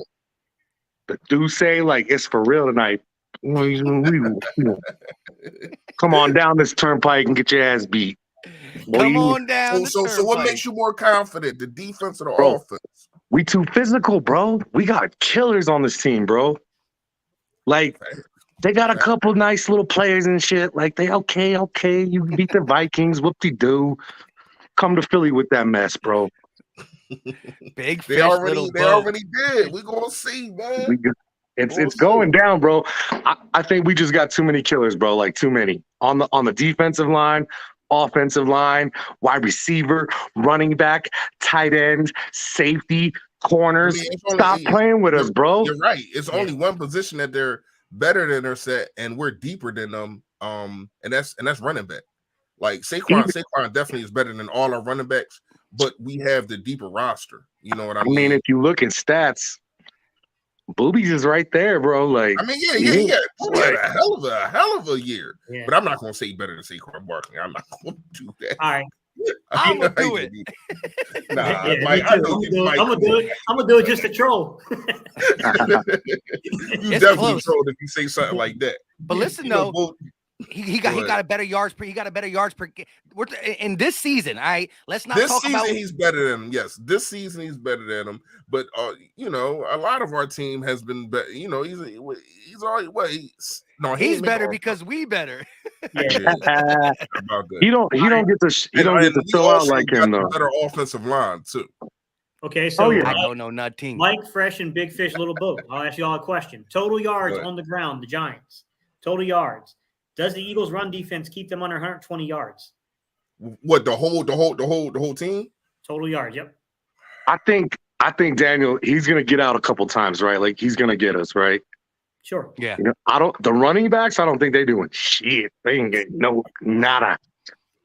dude say like it's for real tonight. Come on down this turnpike and get your ass beat. Come on down. So what makes you more confident, the defense or the offense? We too physical, bro. We got killers on this team, bro. Like they got a couple nice little players and shit. Like they okay. You beat the Vikings, whoop-de-doo. Come to Philly with that mess, bro. Big fish, They already did. We gonna see, man. It's going down, bro. I think we just got too many killers, bro. Like too many on the defensive line, offensive line, wide receiver, running back, tight end, safety, corners. Stop playing with us, bro. You're right. It's only one position that they're better than their set, and we're deeper than them. And that's running back. Like Saquon definitely is better than all our running backs, but we have the deeper roster. You know what I mean? I mean, if you look at stats, Boobies is right there, bro. Like, I mean, yeah. Booby had a hell of a year. Yeah. But I'm not gonna say better than Saquon Barkley. I'm not gonna do that. All right. I'm gonna do it. I'm gonna do it just to troll. You definitely troll if you say something like that. But listen, though. He got a better yards per. He got a better yards per. In this season, all right. Let's not talk about. He's better than him. Yes, this season he's better than him. But a lot of our team has been better. You know, he's already he's better because we better. He don't get to show out like him though. Better offensive line too. Okay, so I don't know nothing. Mike Fresh and Big Fish Little Boat. I'll ask you all a question. Total yards on the ground. The Giants. Total yards. Does the Eagles' run defense keep them under 120 yards? What the whole team? Total yards. Yep. I think Daniel, he's gonna get out a couple times, right? Like he's gonna get us, right? Sure. Yeah. The running backs, I don't think they're doing shit. They ain't getting nada.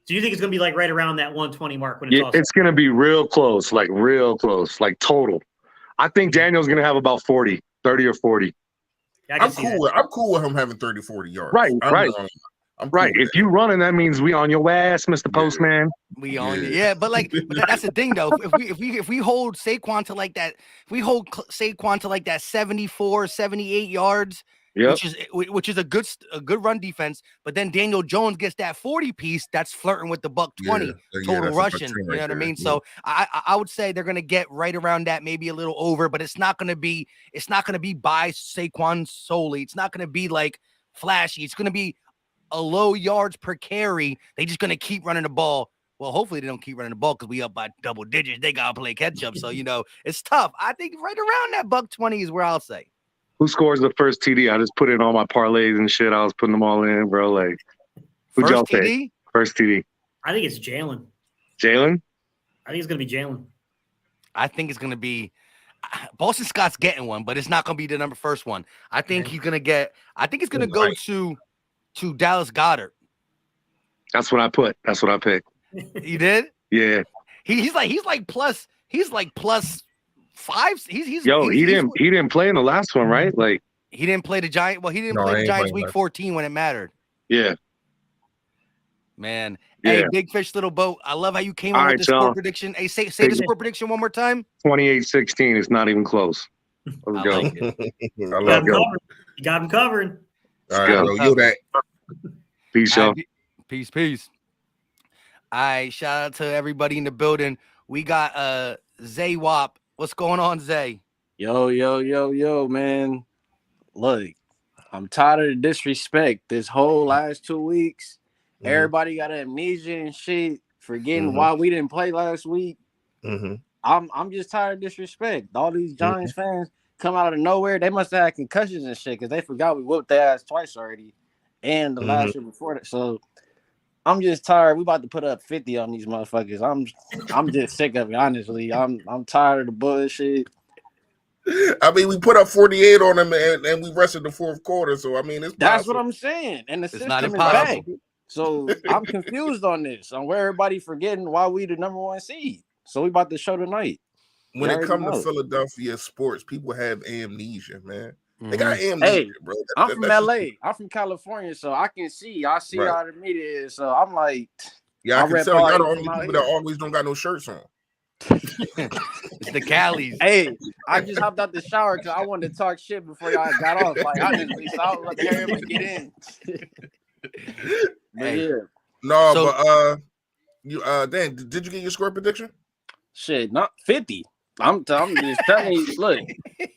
So you think it's gonna be like right around that 120 mark when it's gonna be real close, like total. I think Daniel's gonna have about 30 or 40. Yeah, I'm cool with him having 30, 40 yards. Right. I'm right. If you running, that means we on your ass, Mr. Postman. We on you. Yeah, but that's the thing though. If we hold Saquon to like that, if we hold Saquon to like that 74, 78 yards, which is a good run defense, but then Daniel Jones gets that 40 piece, that's flirting with the $120 total rushing. You know what I mean? Yeah. So I would say they're gonna get right around that, maybe a little over, but it's not gonna be by Saquon solely. It's not gonna be like flashy. It's gonna be a low yards per carry. They just gonna keep running the ball. Well, hopefully they don't keep running the ball because we up by double digits. They gotta play catch up. So it's tough. I think right around that $120 is where I'll say. Who scores the first TD? I just put in all my parlays and shit. I was putting them all in, bro. Like, who'd y'all say? First TD. I think it's Jalen. Jalen? I think it's going to be Jalen. I think it's going to be Boston Scott's getting one, but it's not going to be the first one. I think he's going to get – I think it's going to go to Dallas Goedert. That's what I put. That's what I picked. You did? Yeah. He's like plus 5. He didn't play in the last one, right? Like he didn't play the Giants. Well, he didn't play the Giants week 14 when it mattered. Yeah, man. Yeah. Hey, Big Fish Little Boat. I love how you came up with the score prediction. Hey, say the score prediction one more time. 28-16. It's not even close. Let's go. Like you got him covered. All right, bro. You that. Peace, y'all. Peace. All right, shout out to everybody in the building. We got Zay Wop. What's going on, Zay? Yo, man. Look, I'm tired of the disrespect. This whole last 2 weeks, everybody got amnesia and shit, forgetting why we didn't play last week. I'm just tired of disrespect. All these Giants fans come out of nowhere. They must have had concussions and shit because they forgot we whooped their ass twice already, and the last year before that. So I'm just tired. We about to put up 50 on these motherfuckers. I'm just sick of it, honestly. I'm tired of the bullshit. I mean, we put up 48 on them and we rested the fourth quarter. So I mean, that's what I'm saying. And the system is back. So I'm confused on this, on where everybody forgetting why we the number 1 seed. So we about to show tonight. When it comes to Philadelphia sports, people have amnesia, man. They got amnesia, Hey, bro. I'm from LA. I'm from California, so I can see. I see Right. how the media is. So I'm like, Yeah, I can rep tell all y'all the eight only from out people that here. always don't got no shirts on. It's the Callies. Hey, I just hopped out the shower because I wanted to talk shit before y'all got off. Like honestly, so I was let the everybody get in. But Hey. yeah, No, So- but you Dan, did you get your score prediction? shit, not 50. I'm just telling you. Look,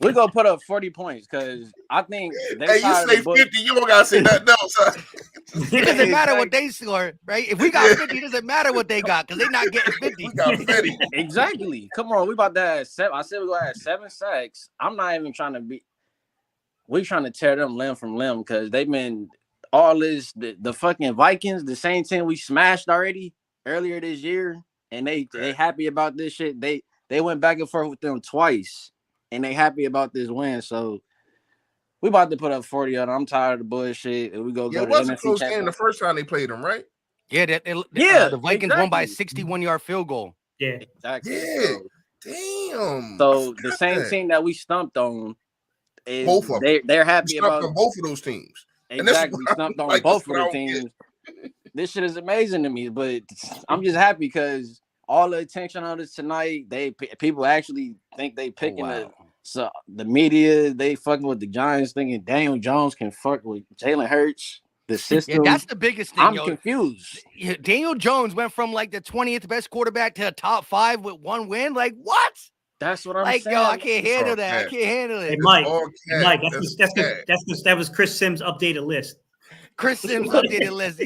we gonna put up 40 points because I think they. Hey, you say 50, you don't gotta say nothing else. Huh? It doesn't matter what they score, right? If we got 50, it doesn't matter what they got because they're not getting 50. We got 50. Exactly. Come on, we about to have 7. I said we gonna have 7 sacks. I'm not even trying to be. We trying to tear them limb from limb because they've been all this. The fucking Vikings, the same team we smashed already earlier this year, and they happy about this shit. They went back and forth with them twice, and they happy about this win. So we about to put up 40 on them. I'm tired of the bullshit. And we go It to was the a NFC close game Championship. the first time they played them, right? Yeah, the Vikings won by a 61-yard field goal. Yeah, exactly. Yeah. Damn. So the same team that we stumped on is both of them. They're happy about on both of those teams. Exactly, stumped on both of the teams. This shit is amazing to me, but I'm just happy because all the attention on this tonight, people actually think they picking so the media, they fucking with the Giants, thinking Daniel Jones can fuck with Jalen Hurts. The system. Yeah, that's the biggest thing. I'm confused. Daniel Jones went from like the 20th best quarterback to a top 5 with 1 win. Like what? That's what I'm like, saying. Yo, I can't handle that. I can't handle it. Hey, Mike, that was Chris Sims' updated list. Chris Sims' updated list.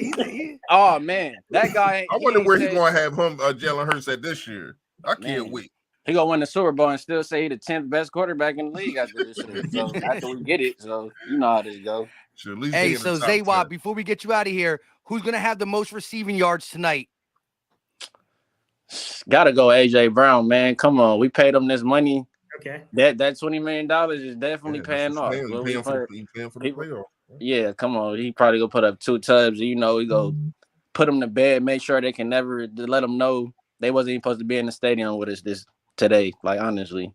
Oh man, that guy. I wonder where he's going to have him, Jalen Hurts, at this year. I can't wait. He gonna win the Super Bowl and still say he the 10th best quarterback in the league after this year. So after we get it, so you know how this go. Hey, so Zaywab, before we get you out of here, who's gonna have the most receiving yards tonight? Gotta go AJ Brown, man. Come on, we paid him this money. Okay. That $20 million is definitely paying off. Paying for the playoff. Yeah, come on. He probably go put up 2 tubs. You know, he go put them to bed, make sure they can never let them know they wasn't even supposed to be in the stadium with us this today. Like honestly.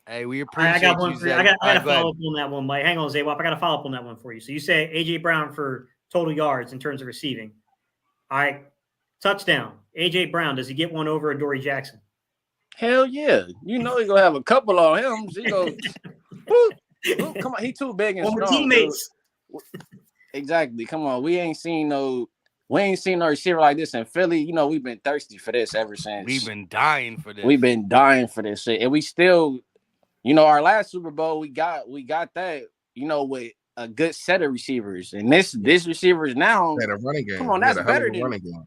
Hey, we appreciate I got one you. for you. I got to follow up on that one, Mike. Hang on, Zaywap. I got to follow up on that one for you. So you say AJ Brown for total yards in terms of receiving. All right, touchdown. AJ Brown, does he get one over Adoree Jackson? Hell yeah. You know he's gonna have a couple on him. He go, come on, he too big and strong. Teammates. Exactly. Come on. We ain't seen no receiver like this in Philly. You know, we've been thirsty for this ever since. We've been dying for this. We've been dying for this shit. And we still, you know, our last Super Bowl, we got that, you know, with a good set of receivers. And this receivers now, had a running game. Come on, that's better than running game.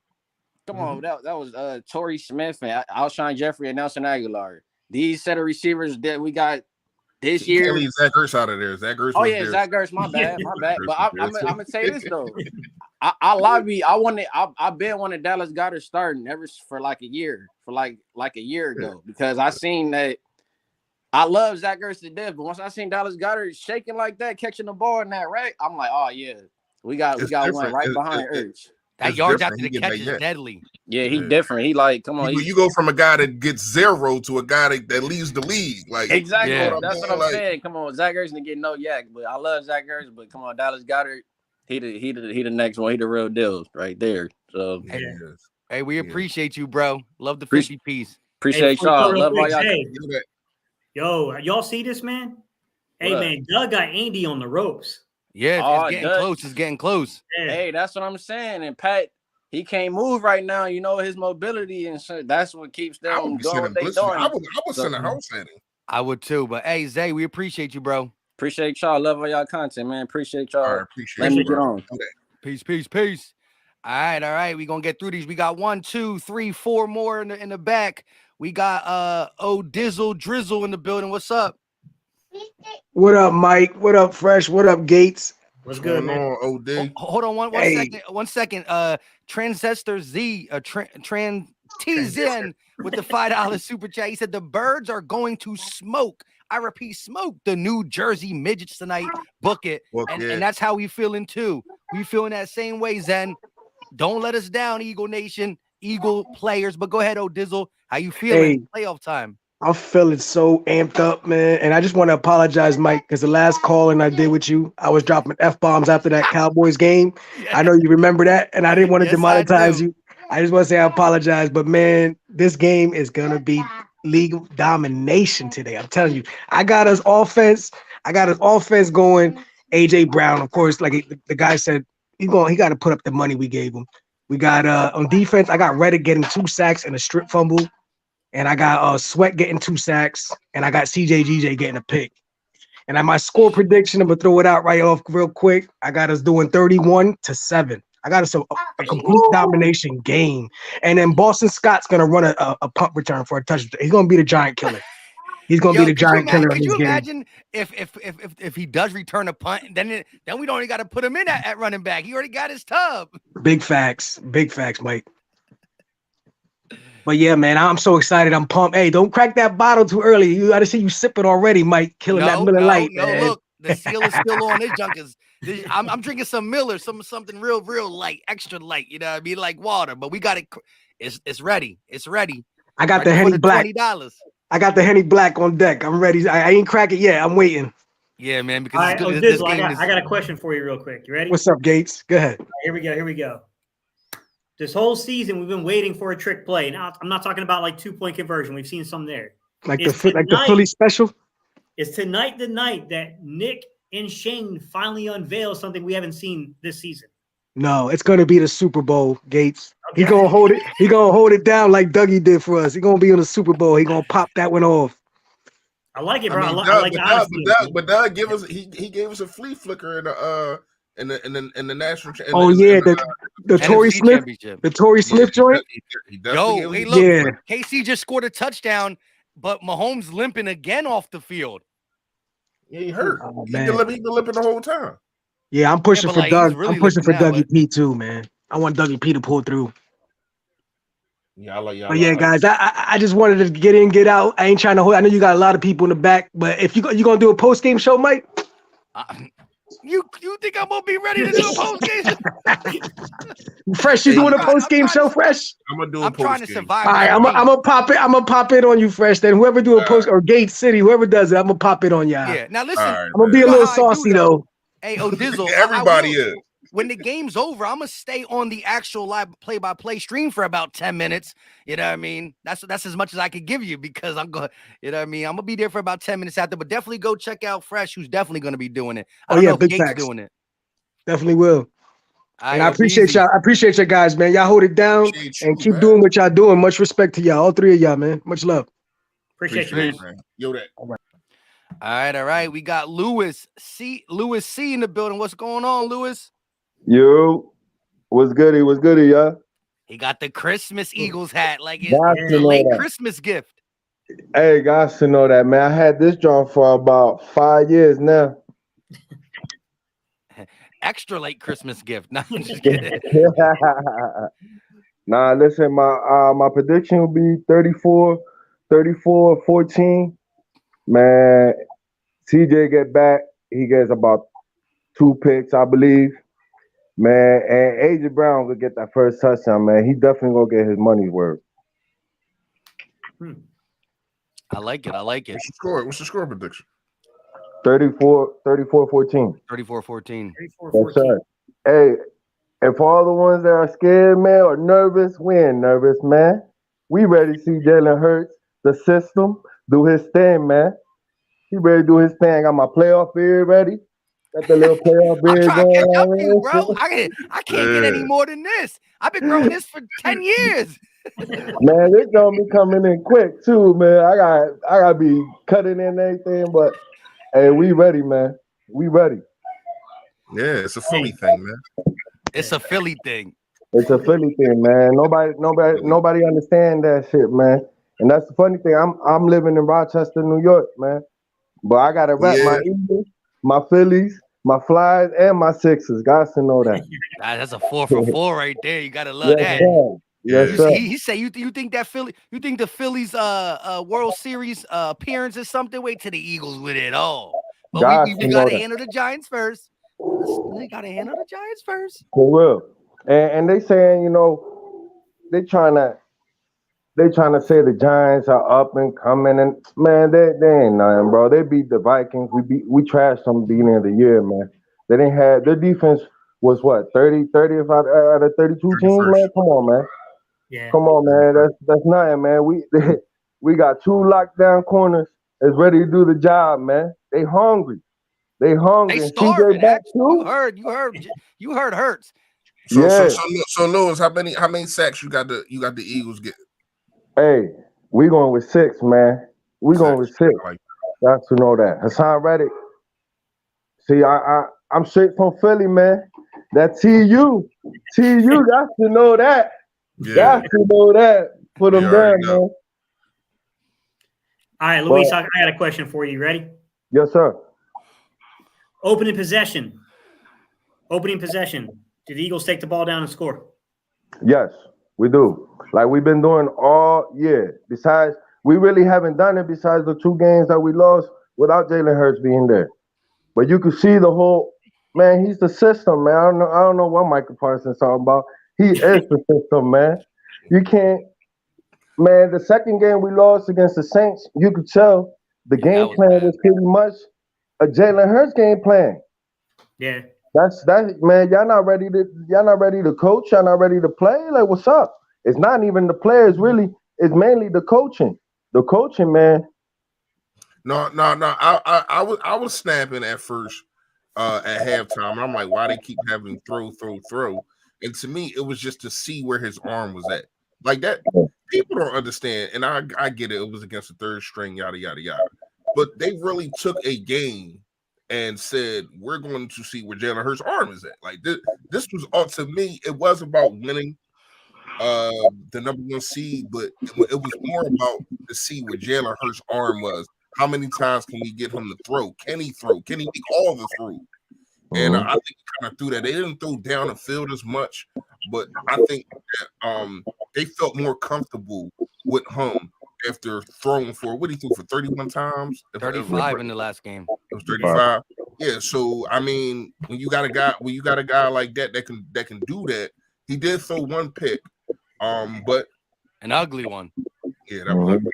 Come on, that was Torrey Smith and Alshon Jeffrey and Nelson Aguilar. These set of receivers that we got this year. Can't leave Zach Ertz out of there. Zach Ertz. Oh yeah, Zach Ertz. My bad. But I'm gonna say this though. I've been wanting Dallas Goedert starting ever for like a year, like a year ago, because I seen that. I love Zach Ertz to death, but once I seen Dallas Goedert shaking like that, catching the ball in that rack, I'm like, oh yeah, we got one right behind Ertz. That yards after the catch is deadly. Yeah, he different. He like, come on. You go from a guy that gets 0 to a guy that leads the league. Like exactly. Yeah. That's what I'm saying. Come on, Zach Ertz didn't get no yak, but I love Zach Ertz. But come on, Dallas Goedert, he the next one. He the real deal right there. So hey, we appreciate you, bro. Love the 50 piece. Appreciate y'all. Love all y'all. Yo, y'all see this, man? Hey, man, Doug got Andy on the ropes. Yeah, it's getting close. It's getting close. Hey, that's what I'm saying. And Pat, he can't move right now. You know, his mobility and shit. That's what keeps them doing what they doing. I would send a house at him. I would too. But hey, Zay, we appreciate you, bro. Appreciate y'all. Love all y'all content, man. Appreciate y'all. Appreciate me get on. Peace. All right. We gonna get through these. We got 1, 2, 3, 4 more in the back. We got Dizzle Drizzle in the building. What's up? What up, Mike? What up, Fresh? What up, Gates? What's good, man? Hold on one second. Transistor Z, Tran T Zen with the $5 super chat. He said the Birds are going to smoke. I repeat, smoke the New Jersey Midgets tonight. Book it. And that's how we feeling too. We feeling that same way, Zen. Don't let us down, Eagle Nation, Eagle players. But go ahead, Dizzle. How you feeling? Playoff time. I'm feeling so amped up, man. And I just want to apologize, Mike, because the last calling I did with you, I was dropping F-bombs after that Cowboys game. Yeah. I know you remember that, and I didn't want to Yes, demonetize I you. I just want to say I apologize. But, man, this game is going to be league domination today. I'm telling you. I got us offense going. A.J. Brown, of course, like the guy said, he got to put up the money we gave him. We got on defense, I got Reddick getting 2 sacks and a strip fumble. And I got Sweat getting 2 sacks, and I got CJ getting a pick. And my score prediction, I'm gonna throw it out right off real quick. I got us doing 31-7. I got us a complete domination game. And then Boston Scott's gonna run a punt return for a touchdown. He's gonna be the giant killer. He's gonna be the giant killer. Could you imagine if he does return a punt, then we don't even got to put him in at running back. He already got his tub. Big facts, Mike. But yeah, man, I'm so excited. I'm pumped. Hey, don't crack that bottle too early. You got to see you sip it already, Mike. Killing that Miller Lite, man. Look, the seal is still on. This junk is. I'm drinking some Miller, something real light, extra light. You know what I mean, like water. But we got it. It's ready. It's ready. I got the Henny Black. $20. I got the Henny Black on deck. I'm ready. I ain't crack it yet. I'm waiting. Yeah, man. Because right, this game I got a question for you, real quick. You ready? What's up, Gates? Go ahead. Here we go. This whole season, we've been waiting for a trick play. Now, I'm not talking about like 2-point conversion. We've seen some there. Like the Philly special? Is tonight the night that Nick and Shane finally unveil something we haven't seen this season? No, it's going to be the Super Bowl, Gates. Okay. He's going to hold it. He's going to hold it down like Dougie did for us. He's going to be in the Super Bowl. He's going to pop that one off. I like it, bro. But Doug gave us he gave us a flea flicker in the national. The Torrey Smith, the Torrey Smith joint. Hey, look, KC just scored a touchdown, but Mahomes limping again off the field. Yeah, he hurt. He been limping the whole time. Yeah, I'm pushing for Doug. I'm pushing for Dougie P too, man. I want Dougie P to pull through. Yeah, I like y'all. But yeah, guys, I just wanted to get in, get out. I ain't trying to hold. I know you got a lot of people in the back, but if you gonna do a post game show, Mike. You think I'm gonna be ready to do a post game? Fresh, you doing a post game show, Fresh? I'm gonna do. I'm trying to survive. All right, I'm gonna pop it. I'm gonna pop it on you, Fresh. Then whoever do a post or Gate City, whoever does it, I'm gonna pop it on y'all. Yeah. Now listen, right, I'm gonna be a little saucy though. Hey, Dizzle, everybody is. When the game's over, I'm gonna stay on the actual live play-by-play stream for about 10 minutes. You know what I mean? That's as much as I could give you because I'm going. You know what I mean? I'm gonna be there for about 10 minutes after. But definitely go check out Fresh, who's definitely gonna be doing it. I don't know if big Gates facts. doing it. Definitely will. And I appreciate y'all. I appreciate you guys, man. Y'all hold it down and keep doing what y'all doing. Much respect to y'all, all three of y'all, man. Much love. Appreciate you, man. Yo, that. All right. We got Lewis C in the building. What's going on, Lewis? Yo, what's goody, y'all? He got the Christmas Eagles hat, like it's a late Christmas gift. Hey, guys, to know that, man. I had this drawing for about 5 years now. Extra late Christmas gift. No, I'm just kidding. Nah, listen, my prediction will be 34-14. Man, CJ get back. He gets about 2 picks, I believe. Man, and A.J. Brown will get that first touchdown, man. He definitely gonna get his money's worth. I like it. What's the score prediction? 34-14. 34-14. Yes, sir. Hey, and for all the ones that are scared, man, or nervous, we ain't nervous, man. We ready to see Jalen Hurts, the system, do his thing, man. He ready to do his thing. Got my playoff beard ready. Got the little playoff beard going. Bro. I can't get any more than this. I've been growing this for 10 years. Man, this gonna be coming in quick too, man. I gotta be cutting in everything, but hey, we ready, man. We ready. Yeah, it's a Philly thing, man. It's a Philly thing. It's a Philly thing, man. Nobody understand that shit, man. And that's the funny thing. I'm living in Rochester, New York, man. But I gotta rep my Eagles, my Phillies, my Flyers, and my Sixers. Guys to know that. That's a 4 for 4 right there. You gotta love that. Sir. Yes, sir. He say you think that the Phillies World Series appearance is something? Wait till the Eagles with it all. But we gotta handle the Giants first. We gotta handle the Giants first. For real. And they saying, they trying to they trying to say the Giants are up and coming, and man, they ain't nothing, bro. They beat the Vikings. We trashed them beginning of the year, man. They didn't have their defense was what 30 out of 32 teams, man. Come on, man. Yeah. Come on, man. That's nothing, man. We got 2 lockdown corners that's ready to do the job, man. They hungry. They hungry. They And starving. CJ back too. You heard Hurts. So Lewis, how many sacks you got the Eagles get? Hey, we going with 6, man. We going with 6. Got to know that. Hassan Reddick. See, I'm straight from Philly, man. That TU got to know that. Yeah. Got to know that. Put them down, man. All right, Luis, I got a question for you. Ready? Yes, sir. Opening possession. Did the Eagles take the ball down and score? Yes, we do. Like we've been doing all year. Besides, we really haven't done it besides the 2 games that we lost without Jalen Hurts being there. But you can see the whole man. He's the system, man. I don't know what Michael Parsons talking about. He is the system, man. You can't, man. The second game we lost against the Saints, you could tell the game plan was pretty much a Jalen Hurts game plan. Yeah. That's man. Y'all not ready to coach. Y'all not ready to play. Like, what's up? It's not even the players really. It's mainly the coaching. The coaching, man. No. I was snapping at first at halftime. I'm like, why they keep having throw. And to me, it was just to see where his arm was at. Like that, people don't understand. And I get it. It was against the 3rd string, yada yada yada. But they really took a game and said, we're going to see where Jalen Hurts' arm is at. Like this was to me, it was about winning the number 1 seed, but it was more about to see where Jalen Hurts' arm was. How many times can we get him to throw? Can he throw? Can he make all the throws? And I think he kind of threw that. They didn't throw down the field as much, but I think that they felt more comfortable with him after throwing for what he threw for 31 times. 35 in the last game. It was 35. Yeah. So I mean, when you got a guy like that that can do that, he did throw 1 pick, but an ugly one. Yeah, that was ugly.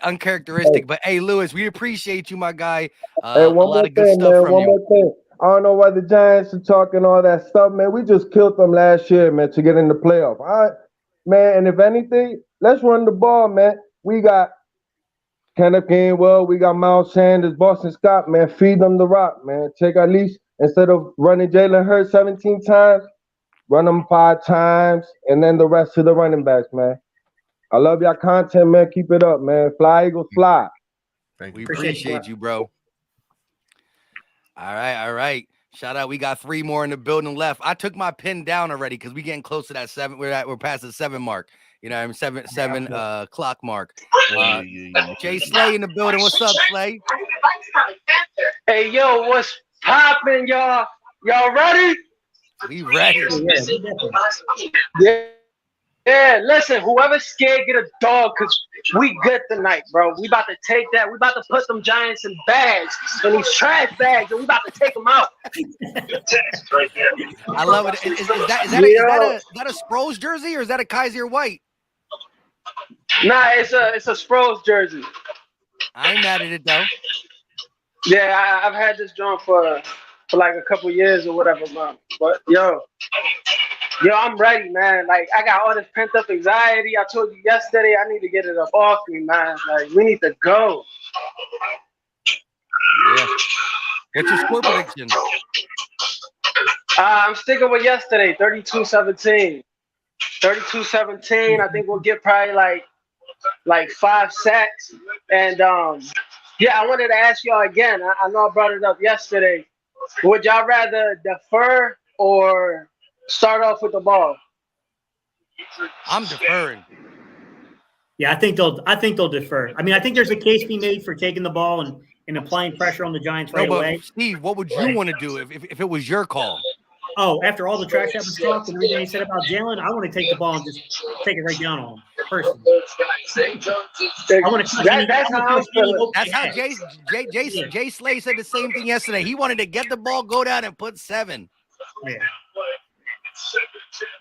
Uncharacteristic, but hey, Lewis, we appreciate you, my guy. Hey, one more thing, man. One more thing. I don't know why the Giants are talking all that stuff, man. We just killed them last year, man, to get in the playoff. All right, man. And if anything, let's run the ball, man. We got Kenneth Gainwell, we got Miles Sanders, Boston Scott, man. Feed them the rock, man. Take at least, instead of running Jalen Hurts 17 times, run them 5 times, and then the rest of the running backs, man. I love y'all content, man. Keep it up, man. Fly, Eagles, fly. Thank you. We appreciate you, bro. All right. Shout out. We got 3 more in the building left. I took my pin down already because we getting close to that 7. We're past the 7 mark. You know, I'm 7 clock mark. Jay Slay in the building. What's up, Slay? Hey, yo, what's poppin', y'all? Y'all ready? We ready. Yeah, listen, whoever's scared, get a dog, because we good tonight, bro. We about to take that. We about to put them Giants in bags, in these trash bags, and we about to take them out. I love it. Is that a Sproles jersey or is that a Kaiser White? Nah, it's a Sproles jersey. I ain't mad at it, though. Yeah, I've had this joint for like a couple years or whatever, man. But, yo, I'm ready, man. Like, I got all this pent-up anxiety. I told you yesterday I need to get it up off me, man. Like, we need to go. Yeah. What's your score prediction? I'm sticking with yesterday, 32-17. 32-17. I think we'll get probably like 5 sacks. And, yeah, I wanted to ask y'all again. I know I brought it up yesterday. Would y'all rather defer or start off with the ball? I'm deferring. Yeah, I think they'll defer. I mean, I think there's a case to be made for taking the ball and applying pressure on the Giants right away. Steve, what would you want to do if it was your call? Oh, after all the trash that was talked and everything they said about Jalen, I want to take the ball and just take it right down on him, personally. That's how Jay Slay said the same thing yesterday. He wanted to get the ball, go down, and put 7.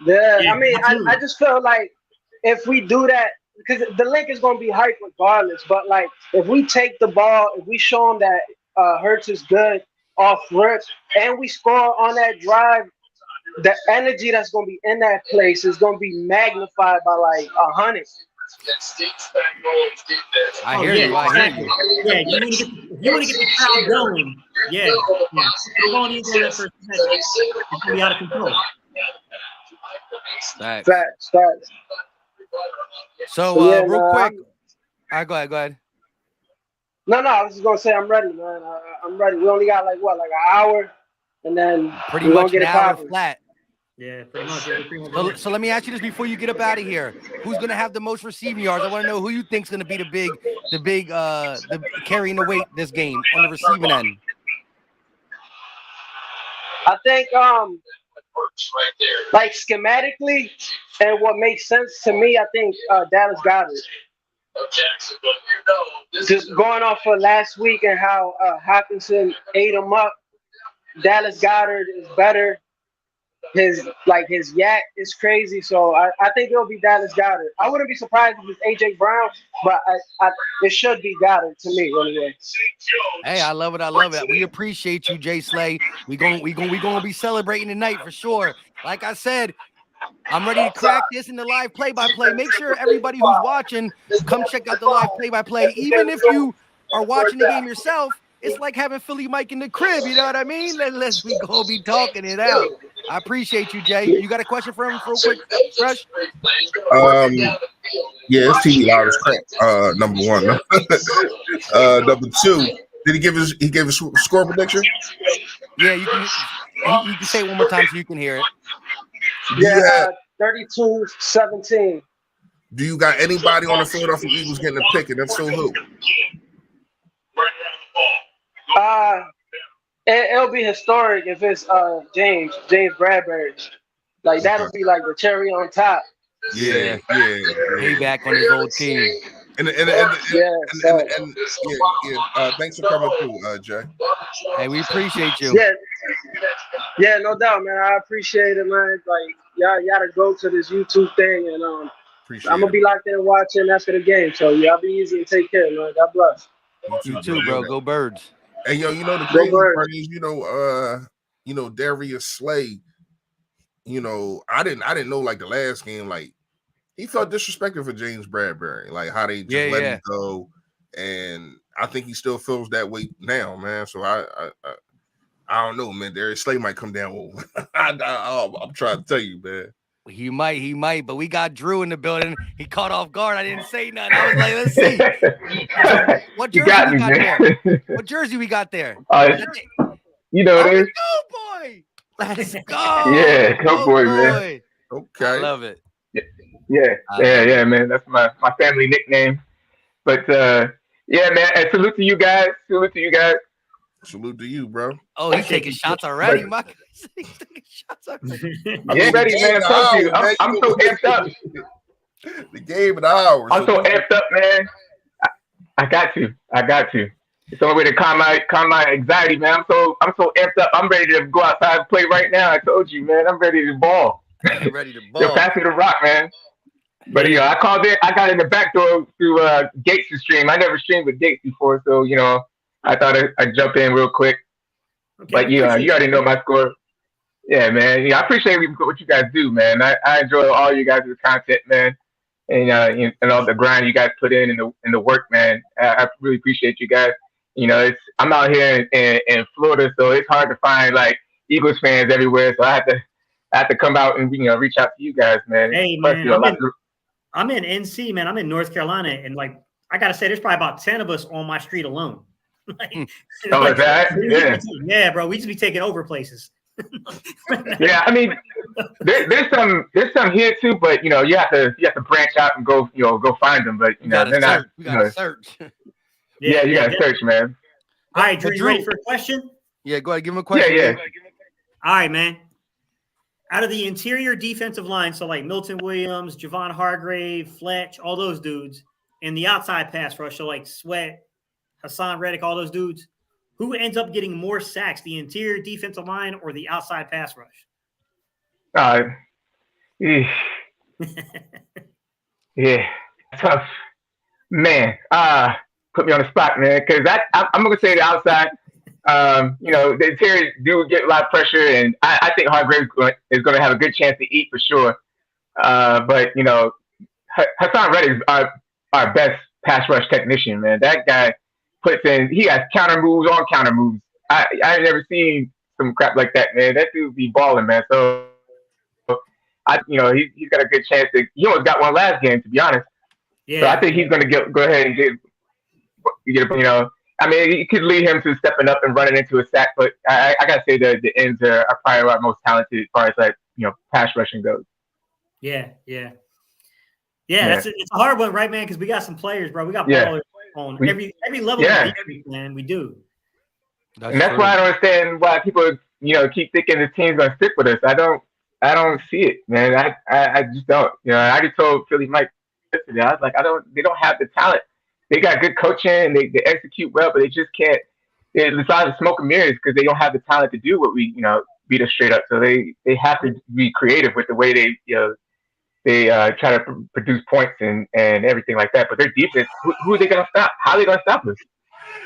Yeah, I mean, I just feel like if we do that, because the link is going to be hyped regardless. But like, if we take the ball, if we show them that Hurts is good off rip, and we score on that drive, the energy that's going to be in that place is going to be magnified by like 100. I hear you. Yeah, you want to get the crowd going. Yeah. Throw ball in on that first possession. It's gonna be out of control. Facts. So yeah, real quick. All right, go ahead. No, I was just gonna say I'm ready, man. I'm ready. We only got like an hour, and then pretty we're much gonna get an hour flat. Yeah, pretty much. So let me ask you this before you get up out of here. Who's gonna have the most receiving yards? I want to know who you think's gonna be the carrying the weight this game on the receiving end. I think like schematically and what makes sense to me, I think Dallas Goedert. Just going off of last week and how Hawkinson ate him up, Dallas Goedert is better. His yak is crazy, so I think it'll be Dallas Goedert. I wouldn't be surprised if it's AJ Brown, but it should be Goedert to me anyway. Hey, I love it. We appreciate you, Jay Slay. We gonna be celebrating tonight for sure. Like I said, I'm ready to crack this in the live play-by-play. Make sure everybody who's watching come check out the live play-by-play. Even if you are watching the game yourself, it's like having Philly Mike in the crib. You know what I mean? Let's we go be talking it out. I appreciate you, Jay. You got a question for him real quick, Fresh? Yeah, it's TV loud as crap. Number one. Number two, did he give his score prediction? Yeah, you can say it one more time so you can hear it. Yeah, 32-17. Do you got anybody on the Philadelphia Eagles getting a pick, and if so, who? It'll be historic if it's James Bradbury. Like that'll be like the cherry on top. Yeah. Payback on his old team. And thanks for coming through, Jay. Hey, we appreciate you. Yeah, no doubt, man. I appreciate it, man. Like y'all gotta go to this YouTube thing, and I'm gonna be locked in watching after the game. So y'all be easy and take care, man. God bless. You too, bro. Go Birds. Hey, yo, the crazy part is, Darius Slay. I didn't know like the last game, like he felt disrespected for James Bradbury, like how they just let him go, and I think he still feels that way now, man. So I don't know, man. Darius Slay might come down. I'm trying to tell you, man. He might, but we got Drew in the building. He caught off guard. I didn't say nothing. I was like, let's see. So, what jersey we got there? What jersey we got there? You know it is. Go boy. Let's go. Yeah, go boy, man. Okay. I love it. Yeah, man. That's my family nickname. But yeah, man. And salute to you guys. Salute to you, bro. Oh, he's taking shots already, Mike. He's taking shots already. Yeah, ready, man. I'm so amped up. The game in hours. I'm so amped up, man. I got you. It's the only way to calm my anxiety, man. I'm so amped up. I'm ready to go outside and play right now. I told you, man. I'm ready to ball. Yo, pass me the rock, man. But I called in. I got in the back door through Gates' stream. I never streamed with Gates before, so I thought I'd jump in real quick. Okay, but you already know my score. Yeah, man. I appreciate what you guys do, man. I enjoy all you guys' content, man, and all the grind you guys put in the work, man. I really appreciate you guys. I'm out here in Florida, so it's hard to find like Eagles fans everywhere. So I have to come out and reach out to you guys, man. Hey, man, I'm in NC, man. I'm in North Carolina, and like I gotta say, there's probably about 10 of us on my street alone. Is that? Yeah, bro. We just be taking over places. Yeah, I mean, there's some here too, but you have to branch out and go find them. But we gotta search. Yeah, you gotta search, man. All right, Drew, you ready for a question? Yeah, go ahead, give him a question. Yeah. All right, man. Out of the interior defensive line, so like Milton Williams, Javon Hargrave, Fletch, all those dudes, and the outside pass rush, so like Sweat, Hassan Reddick, all those dudes, who ends up getting more sacks, the interior defensive line or the outside pass rush? Yeah, tough. Man, put me on the spot, man, because I'm gonna say the outside. The interior do get a lot of pressure, and I think Hargrave is going to have a good chance to eat for sure. But Hassan Reddick is our best pass rush technician, man. That guy he has counter moves on counter moves. I never seen some crap like that, man. That dude be balling, man. So he's got a good chance to. He almost got one last game, to be honest. Yeah. So I think he's going to go ahead and get. I mean, it could lead him to stepping up and running into a sack, but I gotta say that the ends are probably our most talented as far as pass rushing goes. Yeah. It's a hard one, right, man? Because we got some players, bro. We got ballers on every level of defense, man. We do. That's why I don't understand why people keep thinking the team's gonna stick with us. I don't see it, man. I just don't. I already told Philly Mike yesterday. I was like, they don't have the talent. They got good coaching and they execute well, but they just can't. It's either smoke and mirrors because they don't have the talent to do what we beat us straight up. So they have to be creative with the way they try to produce points and everything like that. But their defense, who are they gonna stop? How are they gonna stop us?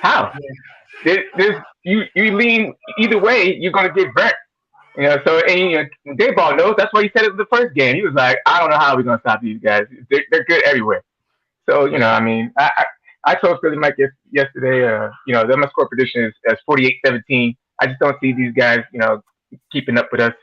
How? You lean either way, you're gonna get burnt. So Dayball knows. That's why he said it in the first game. He was like, I don't know how we're gonna stop these guys. They're good everywhere. So I mean, I told Philly Mike yesterday. Their score prediction is 48-17. I just don't see these guys, keeping up with us.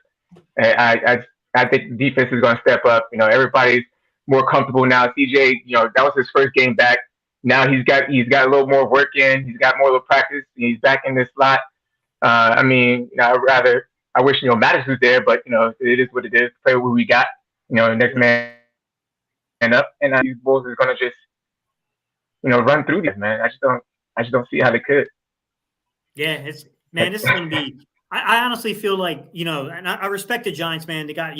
I think the defense is going to step up. Everybody's more comfortable now. CJ, that was his first game back. Now he's got a little more work in. He's got more of a practice. He's back in this slot. I mean, I wish Mattis was there, but it is what it is. Play what we got. Next man up, and these Bulls is going to just run through this, man. I just don't see how they could. Yeah, this is going to be. I honestly feel like and I respect the Giants, man. They got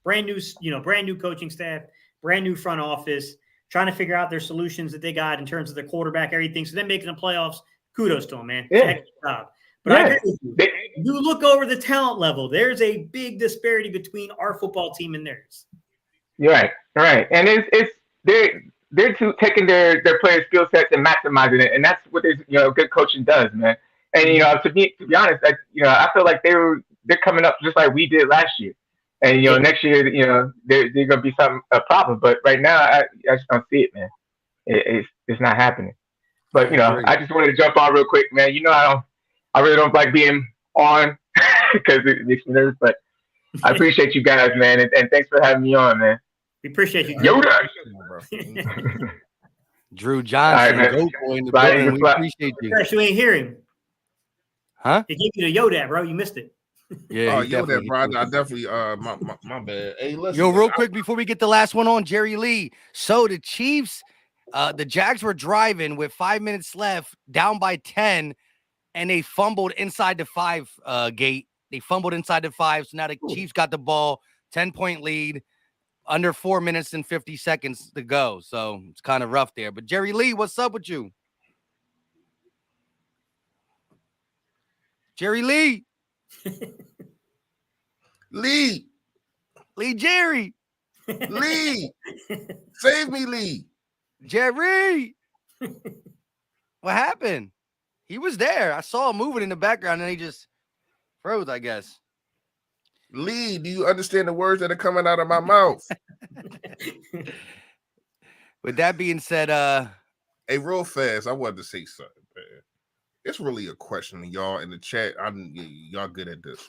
brand new coaching staff, brand new front office, trying to figure out their solutions that they got in terms of their quarterback, everything. So them making the playoffs, kudos to them, man. Yeah. Heck of a job. But I agree with you. You look over the talent level. There's a big disparity between our football team and theirs. You're right, and they're taking their player skill sets and maximizing it, and that's what good coaching does, man. And to be honest, I feel like they're coming up just like we did last year, and next year they're gonna be a problem. But right now, I just don't see it, man. It's not happening. But I just wanted to jump on real quick, man. I really don't like being on because it makes me nervous, but I appreciate you guys, man, and thanks for having me on, man. We appreciate you, Yoda. Drew Johnson, right, Goat Boy in the building. We appreciate you. You ain't hear him. Huh? He gave you the Yoda, bro. You missed it. Yeah, Yoda, bro. I definitely. My bad. Hey, listen. Yo, real quick before we get the last one on, Jerry Lee. So the Chiefs, the Jags were driving with 5 minutes left, down by 10, and they fumbled inside the 5 gate. They fumbled inside the 5, so now the Chiefs got the ball, 10-point lead. Under 4 minutes and 50 seconds to go. So it's kind of rough there. But Jerry Lee, what's up with you? Jerry Lee. Lee. Jerry. Lee. Save me, Lee. Jerry. What happened? He was there. I saw him moving in the background and he just froze, I guess. Lee, do you understand the words that are coming out of my mouth? With that being said, hey, real fast, I wanted to say something, man. It's really a question to y'all in the chat. Y'all good at this.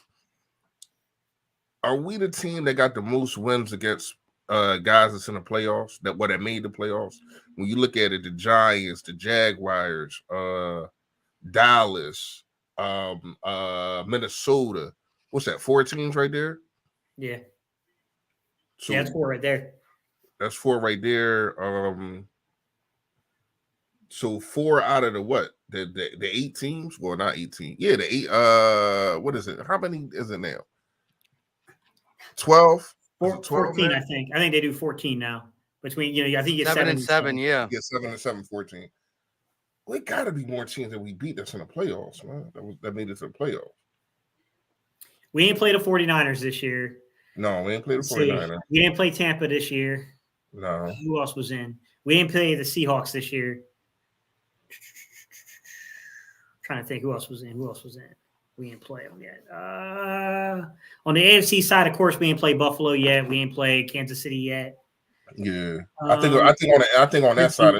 Are we the team that got the most wins against guys that's in the playoffs, that made the playoffs? When you look at it, the Giants, the Jaguars, Dallas, Minnesota. What's that? 4 teams right there? Yeah. So that's 4 right there. That's 4 right there. So 4 out of the what? The 8 teams? Well, not 18. Yeah, the 8. What is it? How many is it now? 12? 14, I think. I think they do 14 now. Between I think you get 7 and 7, yeah. Yeah, 7 and 7, 14. Well, it got to be more teams that we beat that's in the playoffs, man. That made it to the playoffs. We ain't played the 49ers this year. No, we ain't played the 49ers. We didn't play Tampa this year. No. Who else was in? We didn't play the Seahawks this year. Trying to think who else was in. We didn't play them yet. On the AFC side, of course, we didn't play Buffalo yet. We didn't play Kansas City yet. Yeah, I think on that side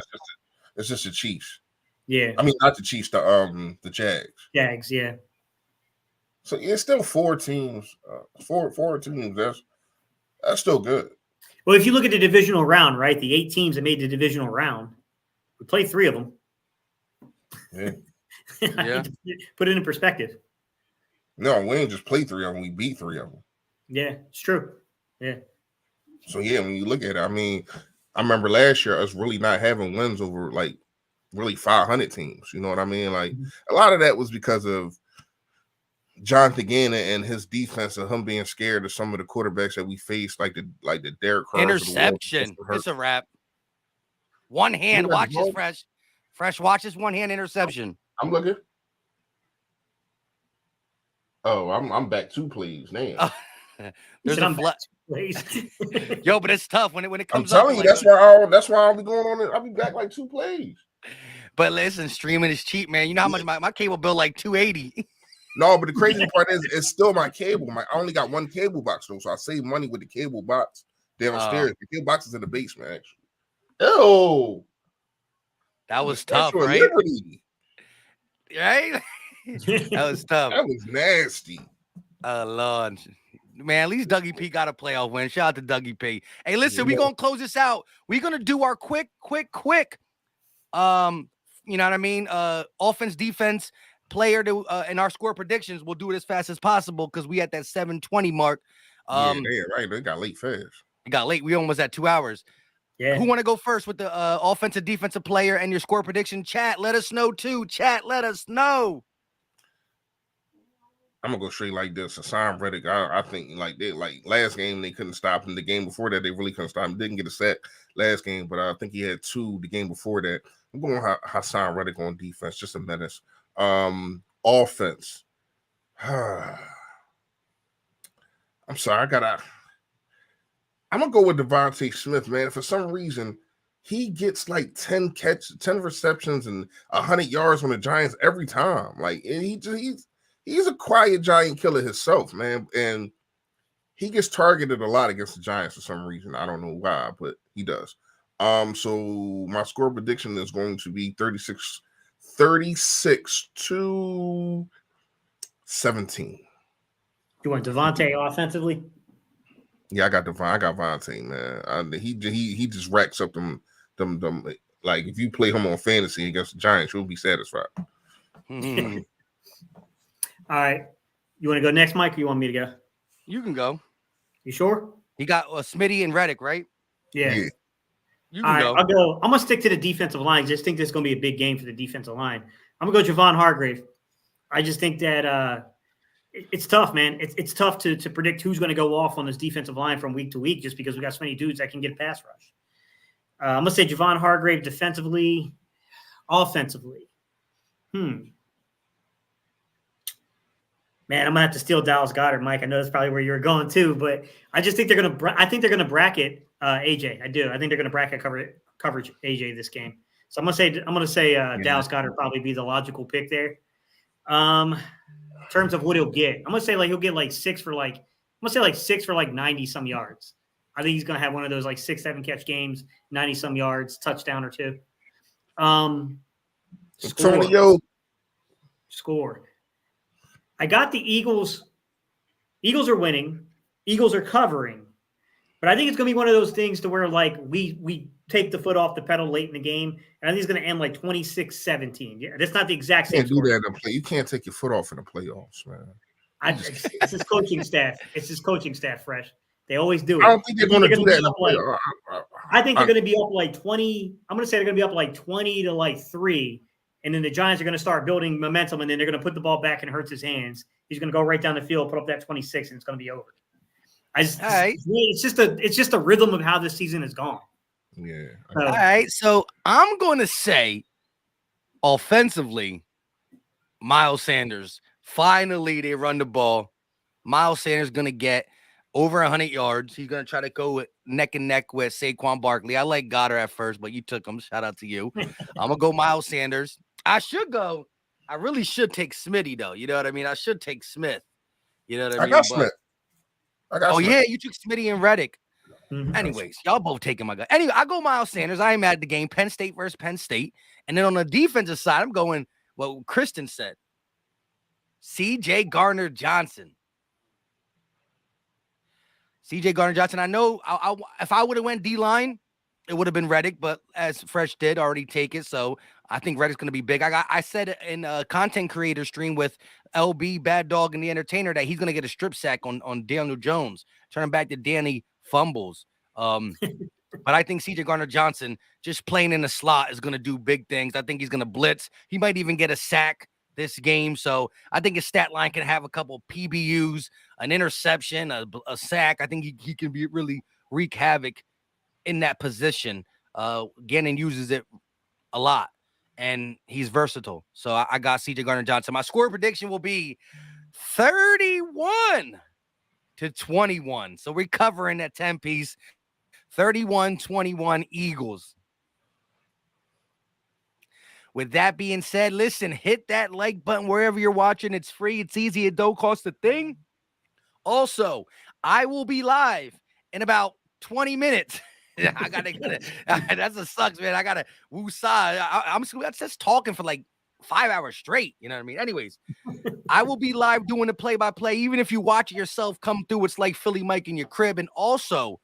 it's just the Chiefs. Yeah, I mean not the Chiefs, the Jags. Jags, yeah. So yeah, it's still 4 teams. Four teams. That's still good. Well, if you look at the divisional round, right, the 8 teams that made the divisional round, we played 3 of them. Yeah. Yeah. Put it in perspective. No, we didn't just play 3 of them. We beat 3 of them. Yeah, it's true. Yeah. So yeah, when you look at it, I mean, I remember last year us really not having wins over like really 500 teams. You know what I mean? Like a lot of that was because of Jonathan Gannon and his defense and him being scared of some of the quarterbacks that we faced, like the Derek Carrs. Interception. It's a wrap. One hand. Watch this, Fresh. Fresh, watch this one hand interception. I'm looking. Oh, I'm back 2 plays now. There's a Yo, but it's tough when it comes. I'm telling you, that's why I'll be going on it. I'll be back like 2 plays. But listen, streaming is cheap, man. You know how much my cable bill like $280. No, but the crazy part is it's still my cable. I only got 1 cable box though, so I save money with the cable box downstairs. The cable box is in the basement, actually. Ew. That was tough, right? Right? That was tough. That was nasty. Oh Lord. Man, at least Dougie P got a playoff win. Shout out to Dougie P. Hey, listen, we're gonna close this out. We're gonna do our quick. You know what I mean? Offense, defense, player to and our score predictions. We'll do it as fast as possible because we at that 7:20 mark. Yeah, right. They got late fast. It got late. We almost at 2 hours. Yeah. Who want to go first with the offensive, defensive player and your score prediction? Chat, let us know too. Chat, let us know. I'm gonna go straight like this. Hassan Reddick, I think like last game they couldn't stop him. The game before that they really couldn't stop him. Didn't get a sack last game, but I think he had 2 the game before that. I'm going Hassan Reddick on defense, just a menace. Offense. I'm sorry, I'm gonna go with Devontae Smith, man. For some reason, he gets like 10 receptions and 100 yards on the Giants every time. Like he's a quiet giant killer himself, man. And he gets targeted a lot against the Giants for some reason. I don't know why, but he does. So my score prediction is going to be 36-17. You want Devontae offensively? Yeah, I got Devontae, man. He just racks up them. Like if you play him on fantasy against the Giants, you'll be satisfied. All right. You want to go next, Mike, or you want me to go? You can go. You sure? You got Smitty and Reddick, right? Yeah. You can go. I'll go. I'm going to stick to the defensive line. I just think this is going to be a big game for the defensive line. I'm going to go Javon Hargrave. I just think that it's tough, man. It's tough to predict who's going to go off on this defensive line from week to week just because we got so many dudes that can get a pass rush. I'm going to say Javon Hargrave defensively, offensively. Man, I'm gonna have to steal Dallas Goedert, Mike. I know that's probably where you're going too, but I just think they're gonna. I think they're gonna bracket AJ. I do. I think they're gonna bracket coverage AJ this game. So I'm gonna say Dallas Goedert probably be the logical pick there. In terms of what he'll get, I'm gonna say like he'll get like 6 for 90 some yards. I think he's gonna have one of those like 6-7 catch games, 90 some yards, touchdown or 2. Score. I got the Eagles. Eagles are winning. Eagles are covering. But I think it's going to be one of those things to where, like, we take the foot off the pedal late in the game, and I think it's going to end like 26-17. Yeah, that's not the exact same. You can't do that in the play. You can't take your foot off in the playoffs, man. It's his coaching staff. It's his coaching staff, Fresh. They always do it. I don't think they're going to do that in the playoffs. I think they're going to be up like 20. I'm going to say they're going to be up like 20 to like 3. And then the Giants are going to start building momentum, and then they're going to put the ball back in Hurts' hands. He's going to go right down the field, put up that 26, and it's going to be over. It's just a rhythm of how this season has gone. Yeah. All right. So I'm going to say, offensively, Miles Sanders. Finally, they run the ball. Miles Sanders going to get over 100 yards. He's going to try to go neck and neck with Saquon Barkley. I like Goddard at first, but you took him. Shout out to you. I'm going to go Miles Sanders. I really should take Smitty, though. You know what I mean? I should take Smith. You know what I mean? I got Smith. Yeah, you took Smitty and Reddick. Anyways, y'all both taking my guy. Anyway, I go Miles Sanders. I ain't mad at the game. Penn State versus Penn State. And then on the defensive side, I'm going what Kristen said. C.J. Gardner-Johnson. C.J. Gardner-Johnson. I know if I would have went D-line, it would have been Reddick, but as Fresh did already take it, so I think Reddick's going to be big. I said in a content creator stream with LB, Bad Dog, and the Entertainer that he's going to get a strip sack on Daniel Jones, turning back to Danny fumbles. But I think C.J. Gardner-Johnson just playing in the slot is going to do big things. I think he's going to blitz. He might even get a sack this game. So I think his stat line can have a couple PBUs, an interception, a sack. I think he can really wreak havoc in that position. Gannon uses it a lot, and he's versatile. So I got C.J. Gardner-Johnson. My score prediction will be 31-21. So we're covering that 10-piece. 31-21 Eagles. With that being said, listen, hit that like button wherever you're watching. It's free. It's easy. It don't cost a thing. Also, I will be live in about 20 minutes. That's a sucks, man. I gotta woosah. I'm just talking for like 5 hours straight. You know what I mean? Anyways, I will be live doing the play-by-play. Even if you watch it yourself come through, it's like Philly Mike in your crib. And also,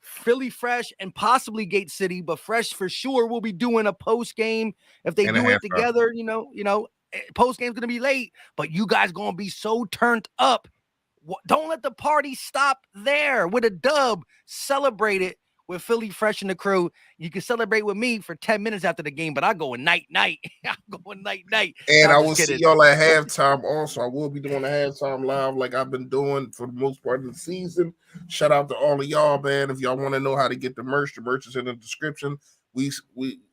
Philly Fresh and possibly Gate City, but Fresh for sure will be doing a post game if they do it together. You know, post game's gonna be late, but you guys gonna be so turned up. Don't let the party stop there with a dub. Celebrate it with Philly Fresh and the crew. You can celebrate with me for 10 minutes after the game, but I go night. I'm going night. And I will see y'all at halftime also. I will be doing a halftime live like I've been doing for the most part of the season. Shout out to all of y'all, man. If y'all want to know how to get the merch is in the description. We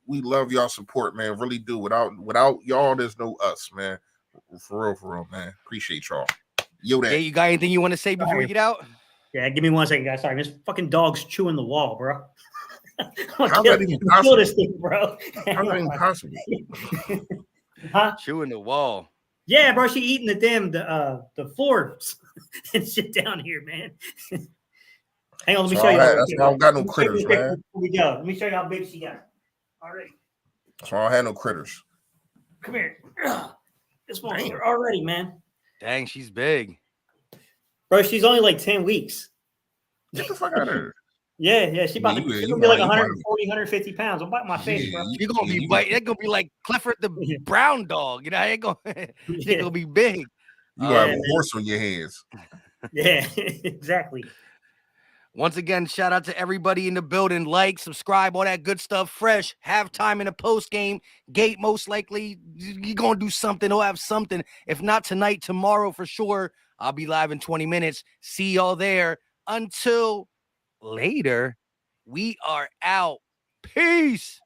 love y'all support, man. Really do. Without y'all, there's no us, man. For real, man. Appreciate y'all. Yo, yeah, you got anything you want to say before we get out? Yeah, give me 1 second, guys. Sorry, this fucking dog's chewing the wall, bro. How's that even possible? This thing, bro. How's that even possible? Huh? Chewing the wall. Yeah, bro. She eating the floors and shit down here, man. Hang on, let me show you. That's why I don't got no critters, man. Here we go. Let me show you how big she got. All right. So I don't have no critters. Come here. This one's here already, man. Dang, she's big. Bro, she's only like 10 weeks. Get the fuck out of here. Yeah. She's gonna be like 140, 150 pounds. I'm biting my face, bro. You're gonna be biting. It's gonna be like Clifford the brown dog. You know, it's gonna be big. You have a horse on your hands. Yeah, exactly. Once again, shout out to everybody in the building. Like, subscribe, all that good stuff. Fresh, halftime in the post game. Gate, most likely, you're going to do something. He'll have something. If not tonight, tomorrow for sure. I'll be live in 20 minutes. See y'all there. Until later, we are out. Peace.